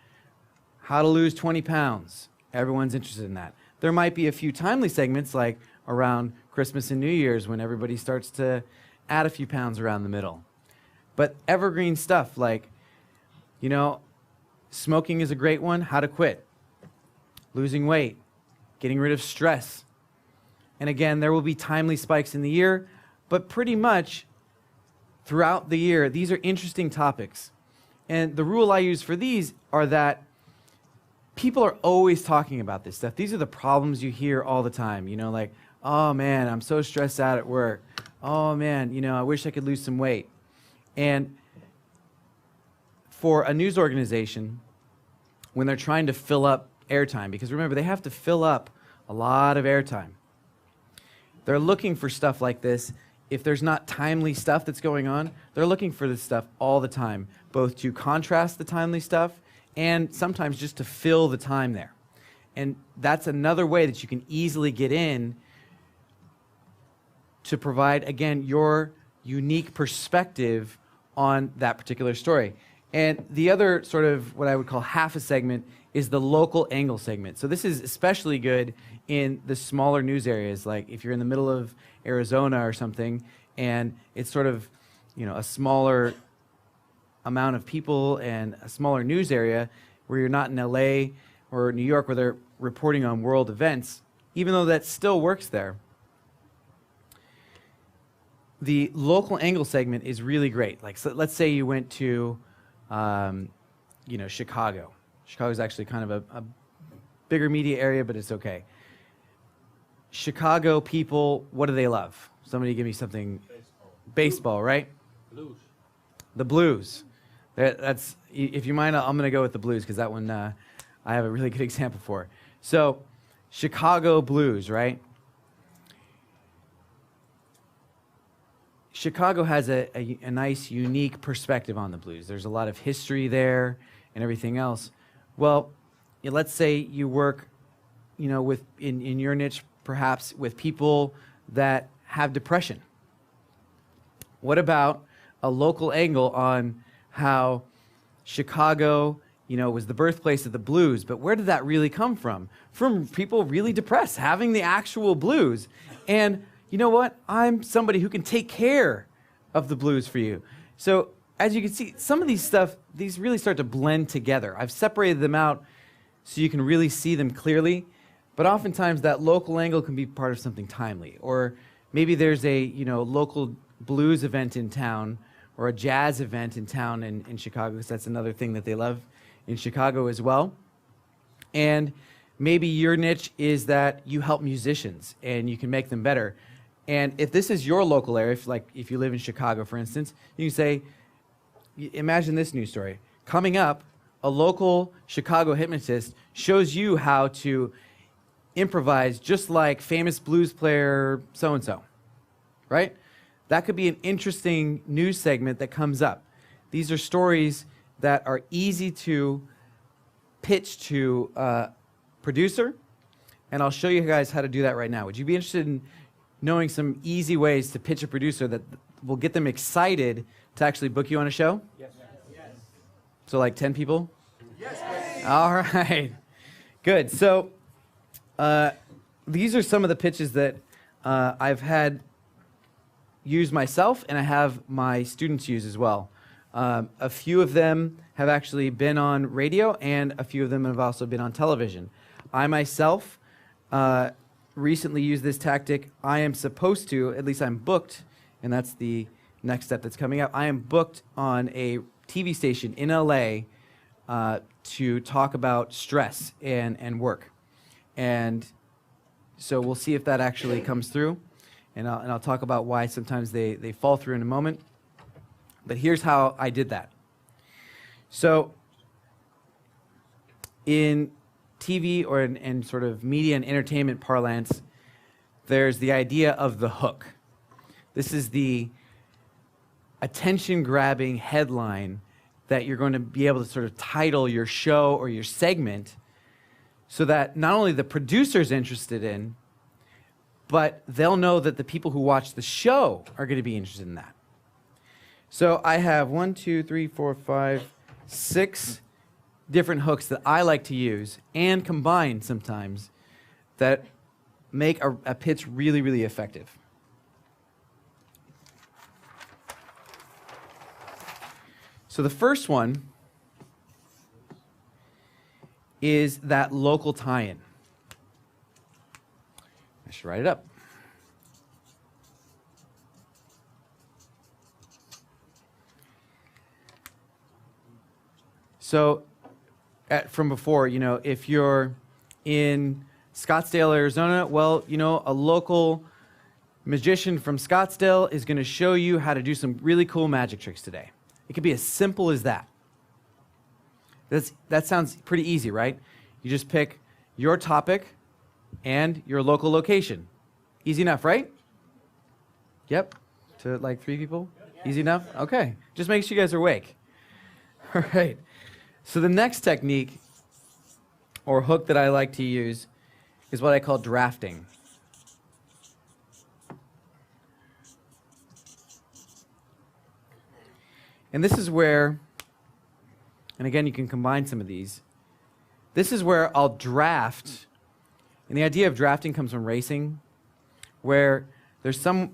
[SPEAKER 2] How to lose 20 pounds. Everyone's interested in that. There might be a few timely segments like around Christmas and New Year's when everybody starts to add a few pounds around the middle. But evergreen stuff like, smoking is a great one. How to quit. Losing weight. Getting rid of stress. And again, there will be timely spikes in the year, but pretty much throughout the year, these are interesting topics. And the rule I use for these are that people are always talking about this stuff. These are the problems you hear all the time. Like, oh man, I'm so stressed out at work. Oh man, I wish I could lose some weight. And for a news organization, when they're trying to fill up airtime, because remember, they have to fill up a lot of airtime. They're looking for stuff like this. If there's not timely stuff that's going on, they're looking for this stuff all the time, both to contrast the timely stuff and sometimes just to fill the time there. And that's another way that you can easily get in to provide, again, your unique perspective on that particular story. And the other sort of what I would call half a segment is the local angle segment. So this is especially good in the smaller news areas, like if you're in the middle of Arizona or something, and it's sort of, a smaller amount of people and a smaller news area where you're not in LA or New York where they're reporting on world events, even though that still works there. The local angle segment is really great. Like, so let's say you went to, Chicago. Chicago is actually kind of a bigger media area, but it's okay. Chicago people, what do they love? Somebody give me something. Baseball, right?
[SPEAKER 8] Blues.
[SPEAKER 2] The Blues. That's, if you mind, I'm going to go with the Blues because that one I have a really good example for. So, Chicago Blues, right? Chicago has a nice, unique perspective on the Blues. There's a lot of history there and everything else. Well, let's say you work with in your niche, perhaps with people that have depression? What about a local angle on how Chicago, was the birthplace of the blues, but where did that really come from? From people really depressed, having the actual blues. And you know what? I'm somebody who can take care of the blues for you. So as you can see, some of these really start to blend together. I've separated them out so you can really see them clearly, but oftentimes that local angle can be part of something timely. Or maybe there's a local blues event in town or a jazz event in town in Chicago, because that's another thing that they love in Chicago as well. And maybe your niche is that you help musicians and you can make them better. And if this is your local area, if you live in Chicago, for instance, you can say, imagine this news story. Coming up, a local Chicago hypnotist shows you how to improvise just like famous blues player so-and-so, right? That could be an interesting news segment that comes up. These are stories that are easy to pitch to a producer, and I'll show you guys how to do that right now. Would you be interested in knowing some easy ways to pitch a producer that will get them excited to actually book you on a show? Yes. So like 10 people? Yes. All right. Good. So these are some of the pitches that I've had use myself, and I have my students use as well. A few of them have actually been on radio, and a few of them have also been on television. I myself recently used this tactic. I am supposed to, at least I'm booked, and that's the next step that's coming up. I am booked on a TV station in LA to talk about stress and work. And so we'll see if that actually comes through. And I'll talk about why sometimes they fall through in a moment. But here's how I did that. So in TV or in sort of media and entertainment parlance, there's the idea of the hook. This is the attention-grabbing headline that you're going to be able to sort of title your show or your segment so that not only the producer's interested in, but they'll know that the people who watch the show are going to be interested in that. So I have 1, 2, 3, 4, 5, 6 different hooks that I like to use and combine sometimes that make a pitch really, really effective. So the first one is that local tie-in. I should write it up. So from before, if you're in Scottsdale, Arizona, well, a local magician from Scottsdale is going to show you how to do some really cool magic tricks today. It could be as simple as that. That sounds pretty easy, right? You just pick your topic and your local location. Easy enough, right? Yep. To like 3 people? Easy enough? Okay. Just make sure you guys are awake. All right. So the next technique or hook that I like to use is what I call drafting. And this is where, and again, you can combine some of these. This is where I'll draft, and the idea of drafting comes from racing, where there's some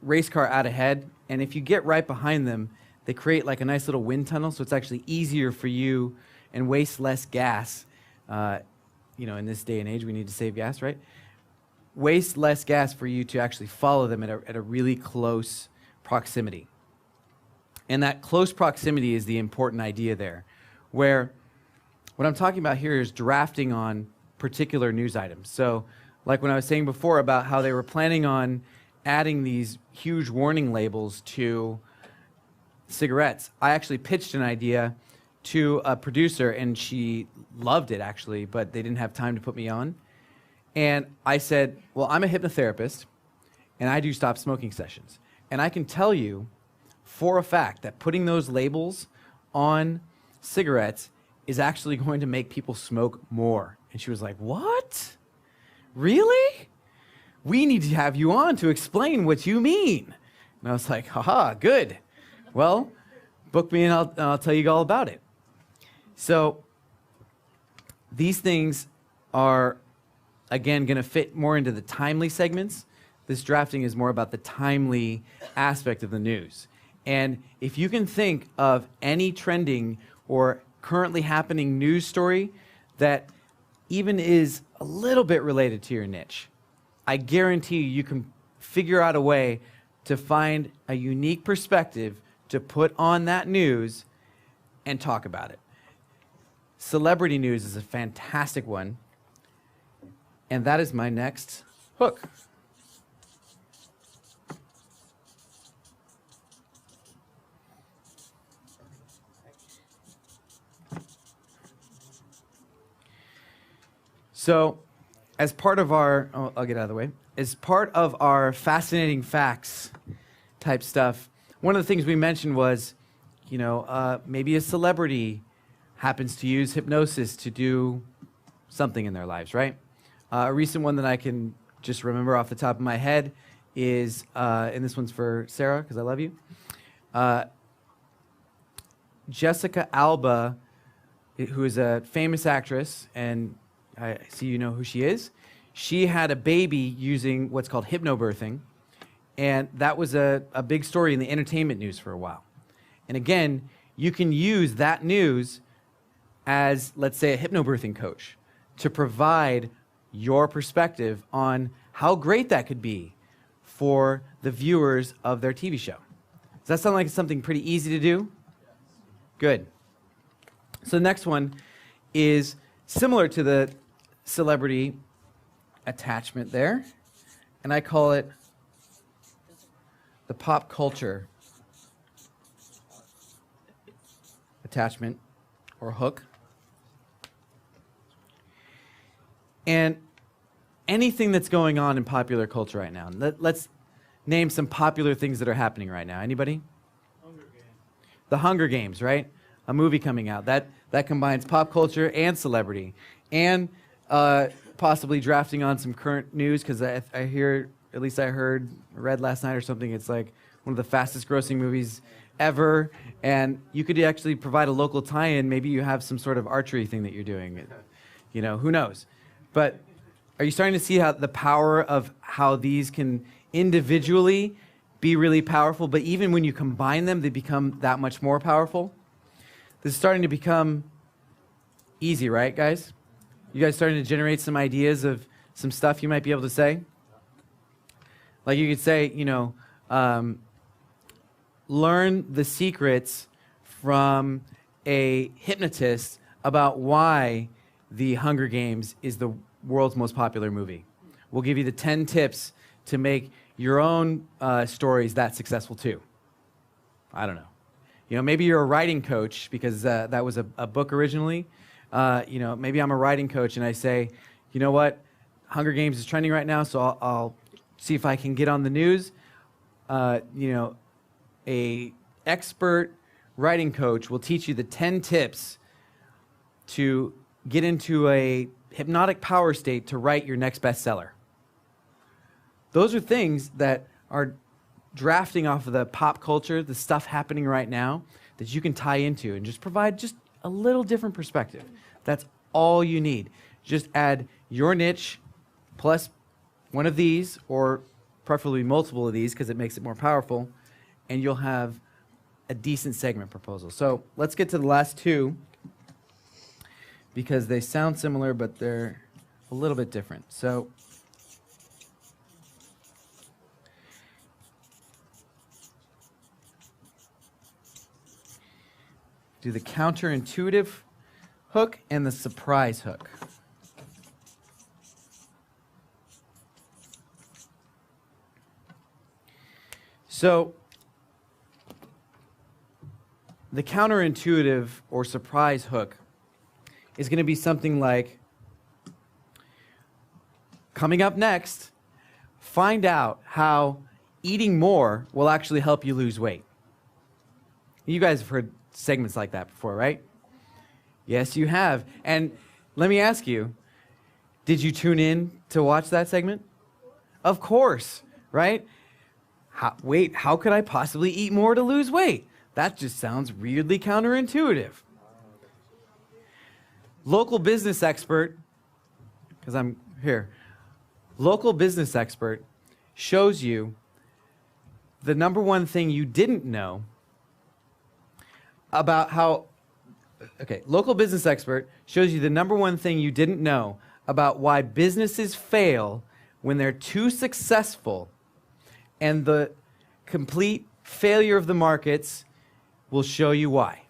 [SPEAKER 2] race car out ahead, and if you get right behind them, they create like a nice little wind tunnel, so it's actually easier for you and waste less gas. In this day and age, we need to save gas, right? Waste less gas for you to actually follow them at a really close proximity. And that close proximity is the important idea there, where what I'm talking about here is drafting on particular news items. So like when I was saying before about how they were planning on adding these huge warning labels to cigarettes, I actually pitched an idea to a producer, and she loved it actually, but they didn't have time to put me on. And I said, well, I'm a hypnotherapist, and I do stop smoking sessions. And I can tell you for a fact that putting those labels on cigarettes is actually going to make people smoke more And she was like, what? Really? We need to have you on to explain what you mean. And I was like, haha, good. Well, book me and I'll tell you all about it. So these things are, again, going to fit more into the timely segments. This drafting is more about the timely aspect of the news. And if you can think of any trending or currently happening news story that even is a little bit related to your niche, I guarantee you can figure out a way to find a unique perspective to put on that news and talk about it. Celebrity news is a fantastic one. And that is my next hook. So, as part of our, I'll get out of the way. As part of our fascinating facts type stuff, one of the things we mentioned was, maybe a celebrity happens to use hypnosis to do something in their lives, right? A recent one that I can just remember off the top of my head is, and this one's for Sarah, because I love you. Jessica Alba, who is a famous actress, and I see you know who she is. She had a baby using what's called hypnobirthing, and that was a big story in the entertainment news for a while. And again, you can use that news as, let's say, a hypnobirthing coach to provide your perspective on how great that could be for the viewers of their TV show. Does that sound like something pretty easy to do? Good. So the next one is similar to the celebrity attachment there, and I call it the pop culture attachment or hook. And anything that's going on in popular culture right now. Let's name some popular things that are happening right now. Anybody? Hunger Games. The Hunger Games, right? A movie coming out. That combines pop culture and celebrity. And possibly drafting on some current news, because I hear, at least I read last night or something, it's like one of the fastest grossing movies ever. And you could actually provide a local tie-in. Maybe you have some sort of archery thing that you're doing. Who knows? But are you starting to see how the power of how these can individually be really powerful, but even when you combine them, they become that much more powerful? This is starting to become easy, right, guys? You guys starting to generate some ideas of some stuff you might be able to say? Like you could say, learn the secrets from a hypnotist about why The Hunger Games is the world's most popular movie. We'll give you the 10 tips to make your own stories that successful too. I don't know. Maybe you're a writing coach, because that was a book originally. Maybe I'm a writing coach and I say, you know what, Hunger Games is trending right now, so I'll see if I can get on the news. A expert writing coach will teach you the 10 tips to get into a hypnotic power state to write your next bestseller. Those are things that are drafting off of the pop culture, the stuff happening right now, that you can tie into and just provide just a little different perspective. That's all you need. Just add your niche plus one of these, or preferably multiple of these because it makes it more powerful, and you'll have a decent segment proposal. So let's get to the last two, because they sound similar, but they're a little bit different. So do the counterintuitive hook and the surprise hook. So the counterintuitive or surprise hook is going to be something like, coming up next, find out how eating more will actually help you lose weight. You guys have heard segments like that before, right? Yes, you have. And let me ask you, Did you tune in to watch that segment? Of course, right? How could I possibly eat more to lose weight? That just sounds weirdly counterintuitive. Local business expert, because I'm here, local business expert shows you the number one thing you didn't know about how, local business expert shows you the number one thing you didn't know about why businesses fail when they're too successful, and the complete failure of the markets will show you why.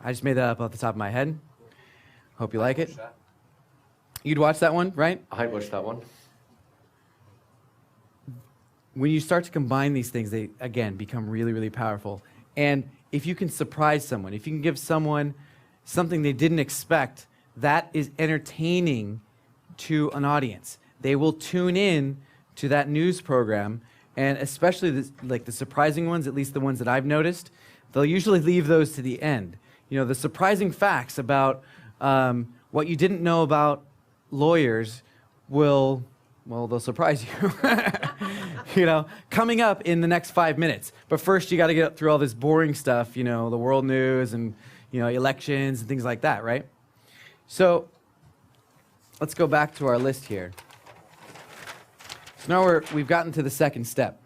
[SPEAKER 2] I just made that up off the top of my head. Hope you like it. You'd watch that one, right?
[SPEAKER 1] I'd watch that one.
[SPEAKER 2] When you start to combine these things, they, again, become really, really powerful. And if you can surprise someone, if you can give someone something they didn't expect, that is entertaining to an audience. They will tune in to that news program, and especially the surprising ones, at least the ones that I've noticed, they'll usually leave those to the end. You know, the surprising facts about what you didn't know about lawyers they'll surprise you. You know, coming up in the next 5 minutes. But first, you got to get through all this boring stuff, you know, the world news and, you know, elections and things like that, right? So let's go back to our list here. So now we've gotten to the second step.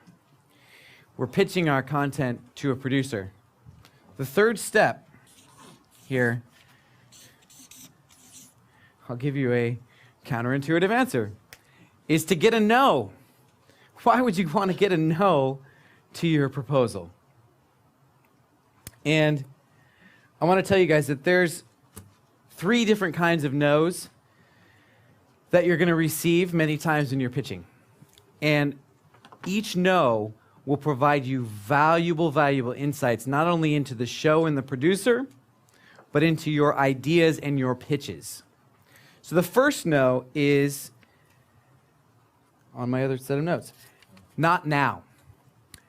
[SPEAKER 2] We're pitching our content to a producer. The third step here, I'll give you a counterintuitive answer, is to get a no. Why would you want to get a no to your proposal? And I want to tell you guys that there's 3 different kinds of no's that you're going to receive many times when you're pitching. And each no will provide you valuable insights, not only into the show and the producer, but into your ideas and your pitches. So the first no is on my other set of notes. Not now.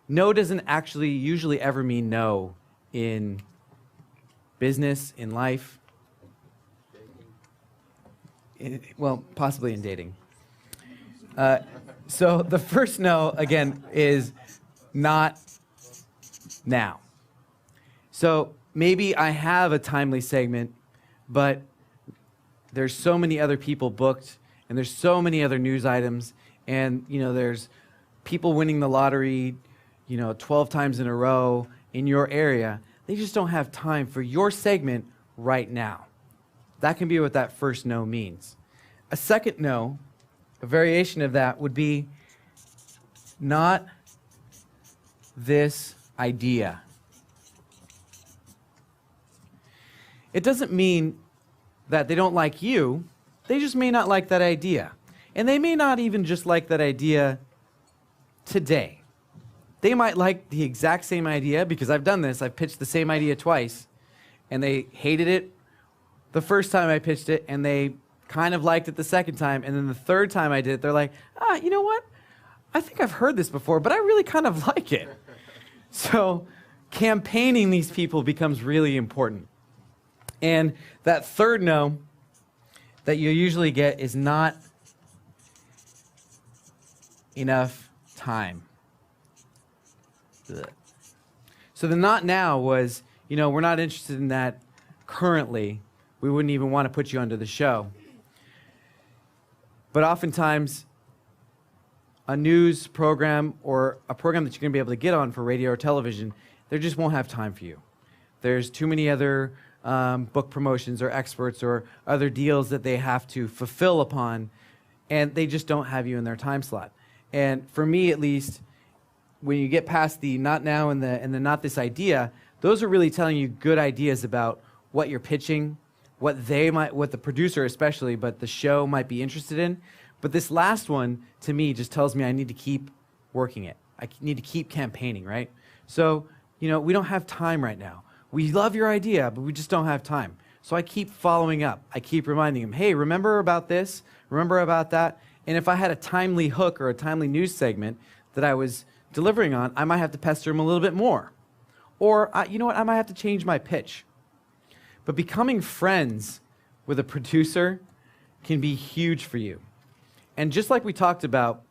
[SPEAKER 2] No doesn't actually usually ever mean no in business, in life. Well, possibly in dating. So the first no, again, is not now. So maybe I have a timely segment, but there's so many other people booked, and there's so many other news items, and you know, there's people winning the lottery, you know, 12 times in a row in your area. They just don't have time for your segment right now. That can be what that first no means. A second no, a variation of that, would be not this idea. It doesn't mean that they don't like you. They just may not like that idea. And they may not even just like that idea today. They might like the exact same idea, because I've done this. I've pitched the same idea twice, and they hated it the first time I pitched it, and they kind of liked it the second time, and then the third time I did it, they're like, you know what? I think I've heard this before, but I really kind of like it. So campaigning these people becomes really important. And that third no that you usually get is not enough time. Ugh. So the not now was, you know, we're not interested in that currently. We wouldn't even want to put you onto the show. But oftentimes, a news program or a program that you're going to be able to get on for radio or television, they just won't have time for you. There's too many other book promotions or experts or other deals that they have to fulfill upon, and they just don't have you in their time slot. And for me, at least, when you get past the not now and the not this idea, those are really telling you good ideas about what you're pitching, what the producer especially, but the show might be interested in. But this last one, to me, just tells me I need to keep working it. I need to keep campaigning, right? So, you know, we don't have time right now. We love your idea, but we just don't have time. So I keep following up. I keep reminding them, hey, remember about this? Remember about that? And if I had a timely hook or a timely news segment that I was delivering on, I might have to pester them a little bit more. Or, you know what, I might have to change my pitch. But becoming friends with a producer can be huge for you. And just like we talked about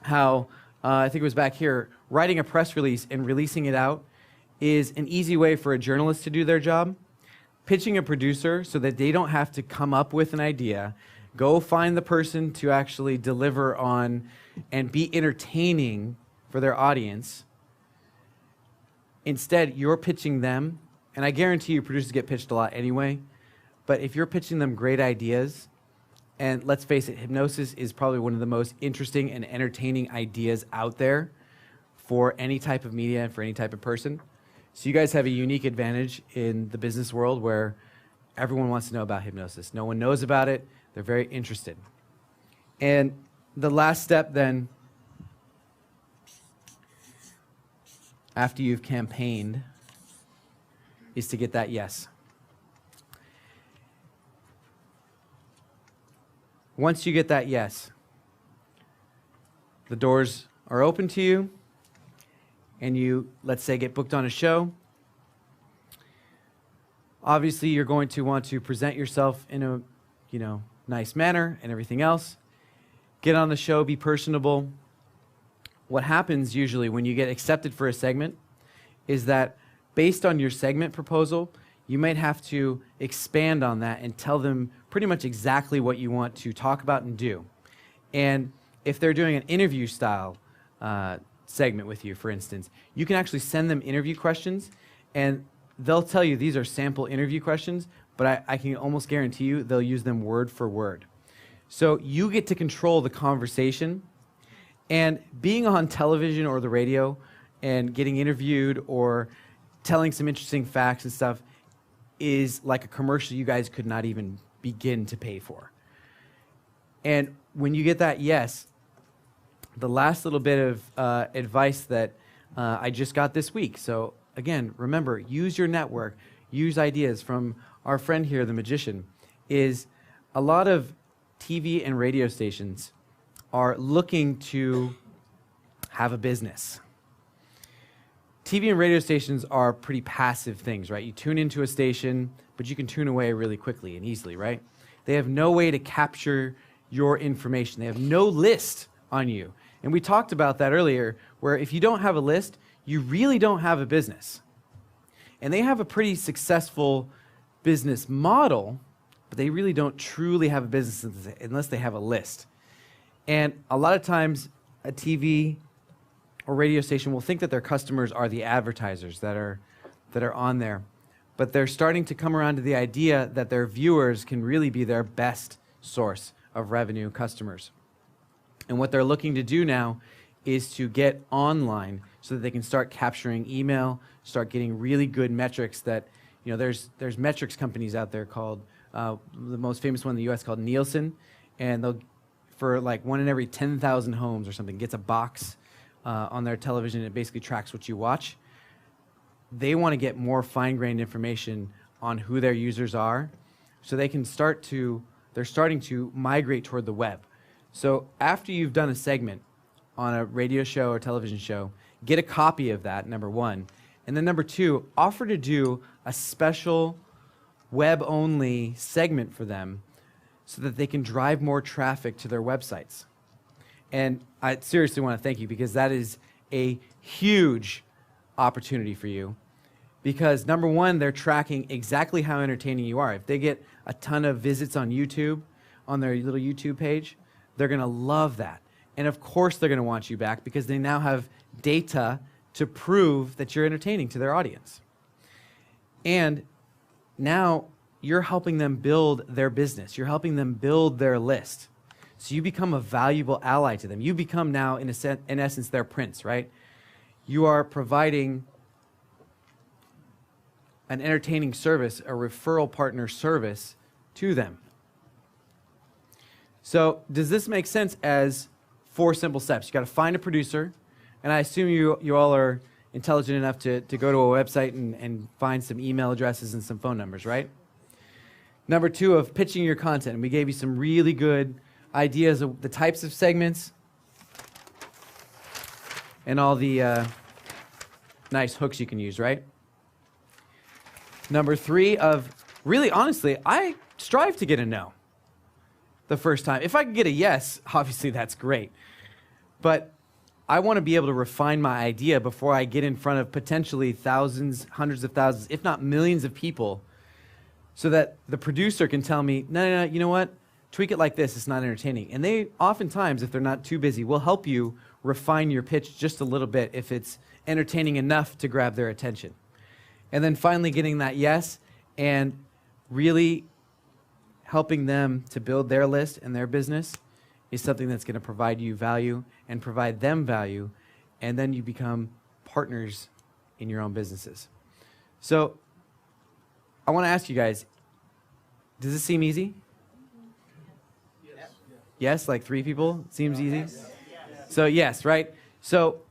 [SPEAKER 2] how, I think it was back here, writing a press release and releasing it out is an easy way for a journalist to do their job. Pitching a producer so that they don't have to come up with an idea, go find the person to actually deliver on and be entertaining for their audience. Instead, you're pitching them, and I guarantee you producers get pitched a lot anyway, but if you're pitching them great ideas, and let's face it, hypnosis is probably one of the most interesting and entertaining ideas out there for any type of media and for any type of person. So you guys have a unique advantage in the business world where everyone wants to know about hypnosis. No one knows about it. They're very interested. And the last step then, after you've campaigned, is to get that yes. Once you get that yes, the doors are open to you, and you, let's say, get booked on a show. Obviously, you're going to want to present yourself in a, nice manner and everything else. Get on the show, be personable. What happens usually when you get accepted for a segment is that based on your segment proposal, you might have to expand on that and tell them pretty much exactly what you want to talk about and do. And if they're doing an interview style segment with you, for instance, you can actually send them interview questions, and they'll tell you these are sample interview questions, but I can almost guarantee you they'll use them word for word. So you get to control the conversation, and being on television or the radio and getting interviewed or telling some interesting facts and stuff is like a commercial you guys could not even begin to pay for. And when you get that yes, the last little bit of advice that I just got this week. So again, remember, use your network, use ideas from our friend here, the magician, is a lot of TV and radio stations are looking to have a business. TV and radio stations are pretty passive things, right? You tune into a station, but you can tune away really quickly and easily, right? They have no way to capture your information. They have no list on you. And we talked about that earlier, where if you don't have a list, you really don't have a business. And they have a pretty successful business model, but they really don't truly have a business unless they have a list. And a lot of times, a TV or radio station will think that their customers are the advertisers that are on there. But they're starting to come around to the idea that their viewers can really be their best source of revenue customers. And what they're looking to do now is to get online so that they can start capturing email, start getting really good metrics that, there's metrics companies out there called, the most famous one in the US called Nielsen, and they'll, for like 1 in every 10,000 homes or something, gets a box on their television. It basically tracks what you watch. They want to get more fine-grained information on who their users are, so they can they're starting to migrate toward the web. So after you've done a segment on a radio show or television show, get a copy of that, number one. And then number two, offer to do a special web-only segment for them so that they can drive more traffic to their websites. And I seriously want to thank you, because that is a huge opportunity for you. Because number one, they're tracking exactly how entertaining you are. If they get a ton of visits on YouTube, on their little YouTube page, they're going to love that. And of course they're going to want you back, because they now have data to prove that you're entertaining to their audience. And now you're helping them build their business. You're helping them build their list. So you become a valuable ally to them. You become now, in essence, their prince, right? You are providing an entertaining service, a referral partner service to them. So does this make sense as 4 simple steps? You got to find a producer, and I assume you all are intelligent enough to go to a website and find some email addresses and some phone numbers, right? Number 2, of pitching your content. And we gave you some really good ideas of the types of segments and all the nice hooks you can use, right? Number 3, of really honestly, I strive to get a no. the first time. If I can get a yes, obviously that's great. But I want to be able to refine my idea before I get in front of potentially thousands, hundreds of thousands, if not millions of people, so that the producer can tell me, no, you know what? Tweak it like this, it's not entertaining. And they oftentimes, if they're not too busy, will help you refine your pitch just a little bit if it's entertaining enough to grab their attention. And then finally getting that yes and really helping them to build their list and their business is something that's going to provide you value and provide them value, and then you become partners in your own businesses. So I want to ask you guys, does this seem easy? Yes, like 3 people? Seems easy? So yes, right? So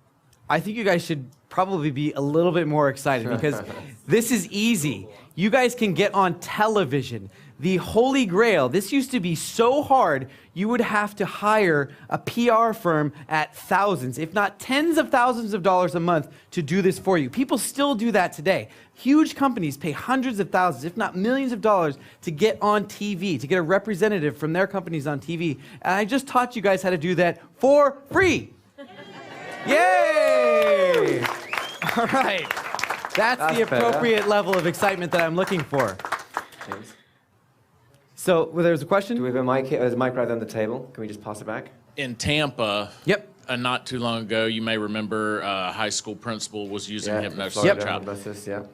[SPEAKER 2] I think you guys should probably be a little bit more excited because this is easy. You guys can get on television. The Holy Grail. This used to be so hard, you would have to hire a PR firm at thousands, if not tens of thousands of dollars a month to do this for you. People still do that today. Huge companies pay hundreds of thousands, if not millions of dollars to get on TV, to get a representative from their companies on TV. And I just taught you guys how to do that for free. Yay! All right. That's the appropriate level of excitement that I'm looking for.
[SPEAKER 1] James?
[SPEAKER 2] So, well, there's a question?
[SPEAKER 1] Do we have a mic here? There's a mic right on the table. Can we just pass it back?
[SPEAKER 10] In Tampa,
[SPEAKER 2] Yep.
[SPEAKER 10] not too long ago, you may remember a high school principal was using hypnosis.
[SPEAKER 1] Florida,
[SPEAKER 10] Child.
[SPEAKER 1] hypnosis, yeah.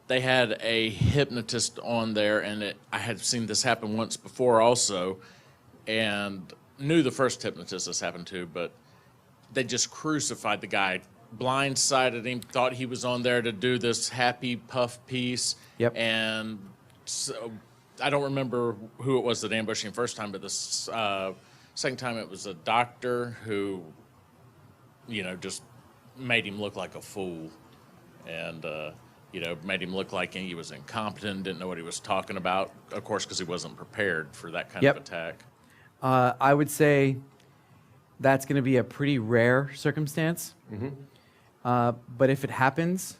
[SPEAKER 10] They had a hypnotist on there, and I had seen this happen once before also, and knew the first hypnotist this happened to, but they just crucified the guy, blindsided him, thought he was on there to do this happy puff piece,
[SPEAKER 2] Yep.
[SPEAKER 10] and so I don't remember who it was that ambushed him first time, but this second time it was a doctor who, just made him look like a fool, and made him look like he was incompetent, didn't know what he was talking about, of course, because he wasn't prepared for that kind of attack.
[SPEAKER 2] I would say that's going to be a pretty rare circumstance. But if it happens,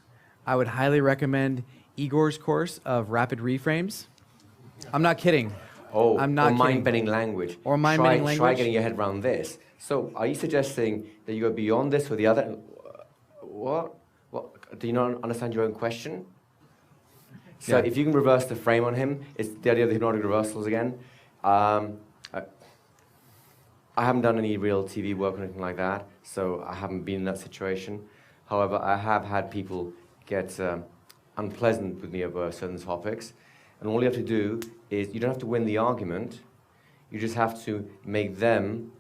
[SPEAKER 2] I would highly recommend Igor's course of rapid reframes. I'm not kidding.
[SPEAKER 1] Oh,
[SPEAKER 2] I'm not
[SPEAKER 1] or
[SPEAKER 2] kidding.
[SPEAKER 1] mind-bending language.
[SPEAKER 2] Or mind-bending language.
[SPEAKER 1] Try getting your head around this. So are you suggesting that you go beyond this or the other? What? Do you not understand your own question? So if you can reverse the frame on him, it's the idea of the hypnotic reversals again. I haven't done any real TV work or anything like that, so I haven't been in that situation. However, I have had people get unpleasant with me over certain topics, and all you have to do is, you don't have to win the argument, you just have to make them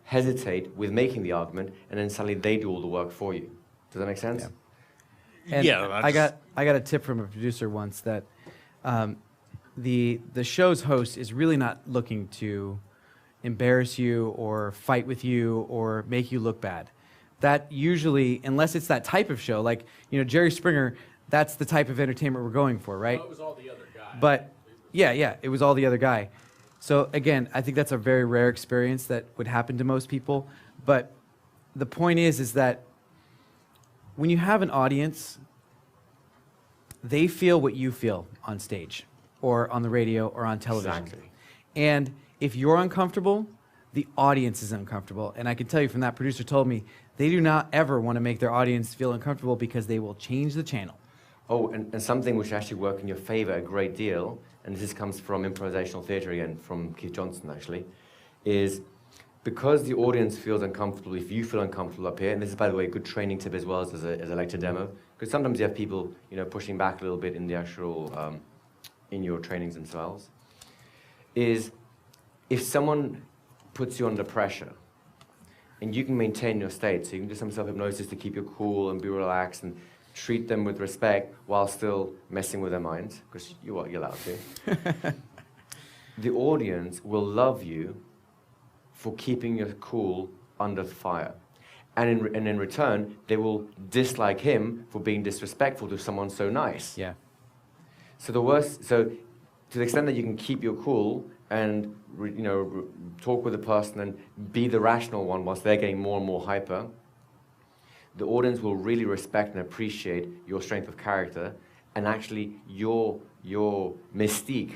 [SPEAKER 1] hesitate with making the argument, and then suddenly they do all the work for you. Does that make sense?
[SPEAKER 2] And
[SPEAKER 10] Yeah,
[SPEAKER 2] I got a tip from a producer once that the show's host is really not looking to embarrass you or fight with you or make you look bad. That usually, unless it's that type of show, like Jerry Springer, that's the type of entertainment we're going for, right?
[SPEAKER 10] Well, it was all the other guy.
[SPEAKER 2] But yeah, it was all the other guy. So again, I think that's a very rare experience that would happen to most people. But the point is that when you have an audience, they feel what you feel on stage or on the radio or on television.
[SPEAKER 1] Exactly.
[SPEAKER 2] And if you're uncomfortable, the audience is uncomfortable. And I can tell you from that, producer told me, they do not ever want to make their audience feel uncomfortable because they will change the channel.
[SPEAKER 1] Oh, and something which actually worked in your favor a great deal, and this comes from improvisational theater again, from Keith Johnson actually, is because the audience feels uncomfortable, if you feel uncomfortable up here, and this is, by the way, a good training tip as well as a lecture demo, because sometimes you have people, pushing back a little bit in the actual, in your trainings themselves, is if someone puts you under pressure, and you can maintain your state, so you can do some self-hypnosis to keep you cool and be relaxed and treat them with respect while still messing with their minds, because you're allowed to. The audience will love you for keeping you cool under fire. And in return, they will dislike him for being disrespectful to someone so nice.
[SPEAKER 2] Yeah.
[SPEAKER 1] So to the extent that you can keep your cool and talk with the person and be the rational one whilst they're getting more and more hyper, the audience will really respect and appreciate your strength of character, and actually your mystique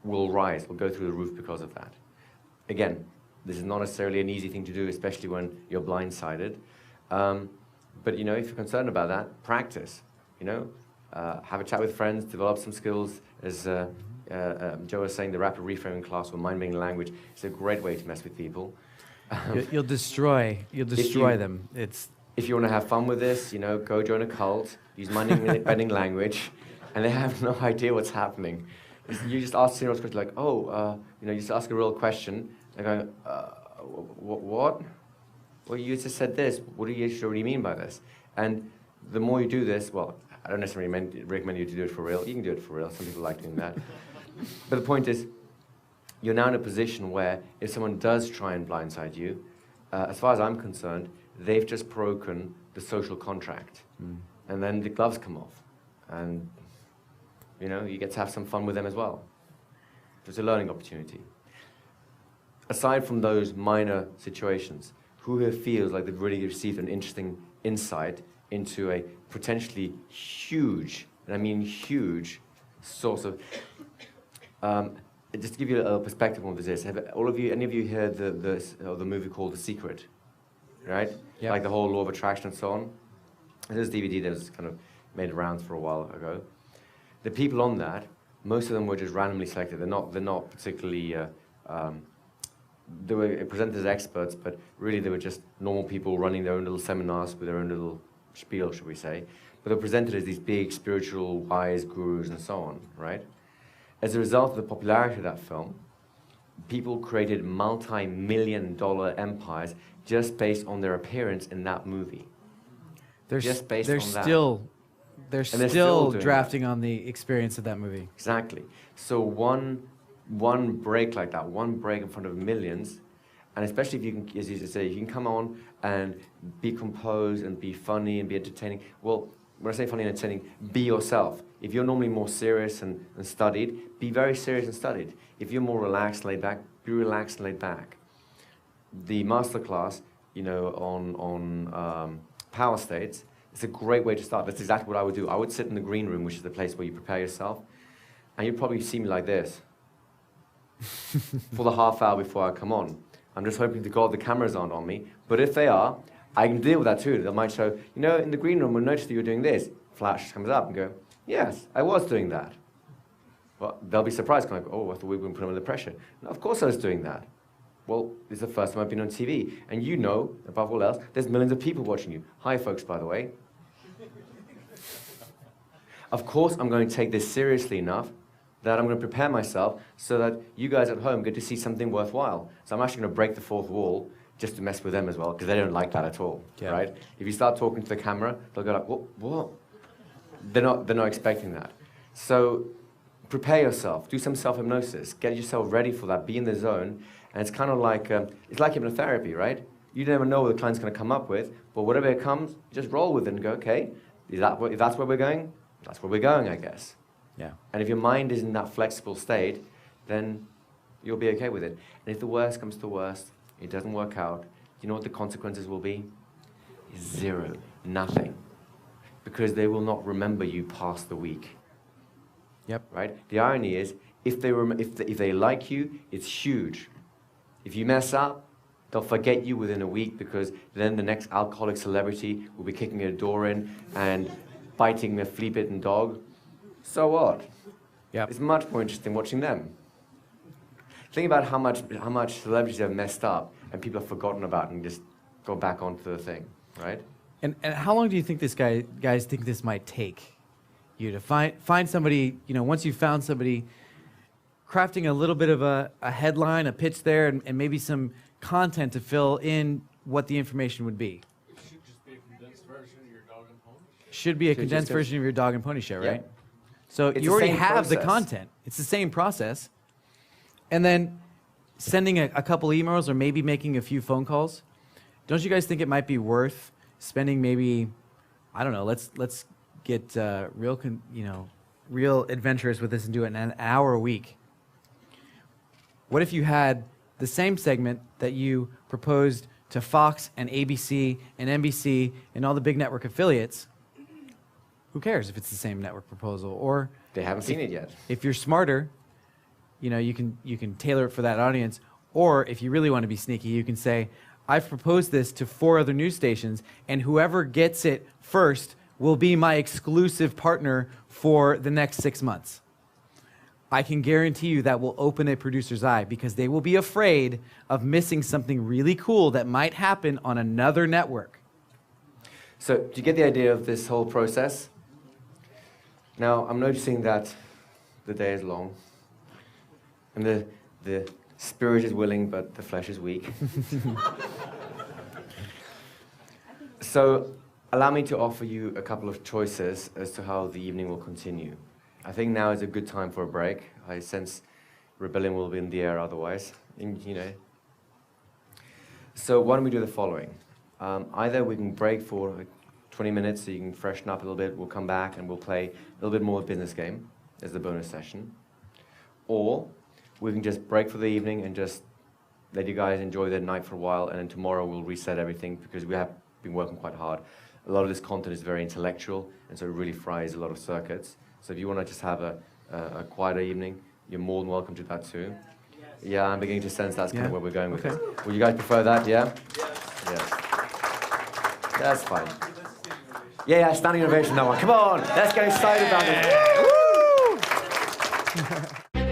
[SPEAKER 1] will rise, will go through the roof because of that. again, this is not necessarily an easy thing to do, especially when you're blindsided. But you know, if you're concerned about that, practice. You know, have a chat with friends, develop some skills. As Joe was saying, the rapid reframing class or mind-bending language is a great way to mess with people.
[SPEAKER 2] You'll destroy them.
[SPEAKER 1] If you want to have fun with this, you know, go join a cult, use mind-bending language, and they have no idea what's happening. You just ask serious questions like, you know, you just ask a real question. They're going, what? Well, you just said this. What do you mean by this? And the more you do this, well, I don't necessarily recommend you to do it for real. You can do it for real. Some people like doing that. But the point is, you're now in a position where if someone does try and blindside you, as far as I'm concerned, they've just broken the social contract. And then the gloves come off. And, you know, you get to have some fun with them as well. It's a learning opportunity. Aside from those minor situations, who here feels like they've really received an interesting insight into a potentially huge, and I mean huge, source of... just to give you a perspective on this, have any of you heard the movie called The Secret? Right?
[SPEAKER 2] Yep.
[SPEAKER 1] Like the whole law of attraction and so on. There's a DVD that was kind of made rounds for a while ago. The people on that, most of them were just randomly selected. They're not particularly... they were presented as experts, but really they were just normal people running their own little seminars with their own little spiel, should we say. But they were presented as these big spiritual wise gurus and so on, right? As a result of the popularity of that film, people created multi-million-dollar empires just based on their appearance in that movie. They're still
[SPEAKER 2] drafting on the experience of that movie.
[SPEAKER 1] Exactly. So one break like that, one break in front of millions, and especially if you can, as you say, you can come on and be composed and be funny and be entertaining. Well, when I say funny and entertaining, be yourself. If you're normally more serious and studied, be very serious and studied. If you're more relaxed, laid back, be relaxed and laid back. The masterclass, you know, on power states, it's a great way to start. That's exactly what I would do. I would sit in the green room, which is the place where you prepare yourself, and you'd probably see me like this for the half hour before I come on. I'm just hoping to God the cameras aren't on me, but if they are, I can deal with that too. They might show, you know, in the green room, we'll notice that you're doing this. Flash comes up and go, yes, I was doing that. Well, they'll be surprised, kind of, oh, I thought we were going to put them under pressure. No, of course I was doing that. Well, this is the first time I've been on TV, and you know, above all else, there's millions of people watching you. Hi, folks, by the way. Of course, I'm going to take this seriously enough that I'm going to prepare myself so that you guys at home get to see something worthwhile. So I'm actually going to break the fourth wall just to mess with them as well, because they don't like that at all, right? If you start talking to the camera, they'll go like, what? They're not expecting that. So prepare yourself, do some self-hypnosis, get yourself ready for that, be in the zone, and it's kind of like, it's like hypnotherapy, right? You never know what the client's going to come up with, but whatever it comes, you just roll with it and go, okay, if that's where we're going, that's where we're going, I guess.
[SPEAKER 2] Yeah.
[SPEAKER 1] And if your mind is in that flexible state, then you'll be okay with it. And if the worst comes to worst, it doesn't work out, you know what the consequences will be? Zero, nothing. Because they will not remember you past the week.
[SPEAKER 2] Yep.
[SPEAKER 1] Right? The irony is, if they like you, it's huge. If you mess up, they'll forget you within a week, because then the next alcoholic celebrity will be kicking a door in and biting a flea-bitten dog. So what?
[SPEAKER 2] Yep.
[SPEAKER 1] It's much more interesting watching them. Think about how much celebrities have messed up and people have forgotten about and just go back onto the thing, right?
[SPEAKER 2] And how long do you think guys think this might take you to find somebody, you know, once you've found somebody, crafting a little bit of a headline, a pitch there, and maybe some content to fill in what the information would be?
[SPEAKER 10] It should just be a condensed version of your dog and pony.
[SPEAKER 2] Should be a condensed version of your dog and pony show, right?
[SPEAKER 1] Yeah.
[SPEAKER 2] So
[SPEAKER 1] It's
[SPEAKER 2] you
[SPEAKER 1] the
[SPEAKER 2] already
[SPEAKER 1] same
[SPEAKER 2] have the
[SPEAKER 1] process.
[SPEAKER 2] content. It's the same process. And then sending a couple emails or maybe making a few phone calls. Don't you guys think it might be worth spending maybe, I don't know, let's get real adventurous with this and do it in an hour a week. What if you had the same segment that you proposed to Fox and ABC and NBC and all the big network affiliates? Who cares if it's the same network proposal? Or
[SPEAKER 1] They haven't seen it yet.
[SPEAKER 2] if you're smarter, you know, you can tailor it for that audience. Or if you really want to be sneaky, you can say, I've proposed this to 4 other news stations, and whoever gets it first will be my exclusive partner for the next 6 months. I can guarantee you that will open a producer's eye because they will be afraid of missing something really cool that might happen on another network.
[SPEAKER 1] So, do you get the idea of this whole process? Now, I'm noticing that the day is long, and the spirit is willing, but the flesh is weak. So, allow me to offer you a couple of choices as to how the evening will continue. I think now is a good time for a break. I sense rebellion will be in the air otherwise, you know. So why don't we do the following? Either we can break for like 20 minutes so you can freshen up a little bit. We'll come back and we'll play a little bit more business game as the bonus session. Or we can just break for the evening and just let you guys enjoy the night for a while, and then tomorrow we'll reset everything because we have been working quite hard. A lot of this content is very intellectual, and so it really fries a lot of circuits. So if you want to just have a quieter evening, you're more than welcome to that too. Yes. Yeah, I'm beginning to sense that's kind of where we're going with this. Would you guys prefer that, yeah? Yes. That's fine. Yeah, standing ovation, that one. Come on, let's get excited about it. Woo!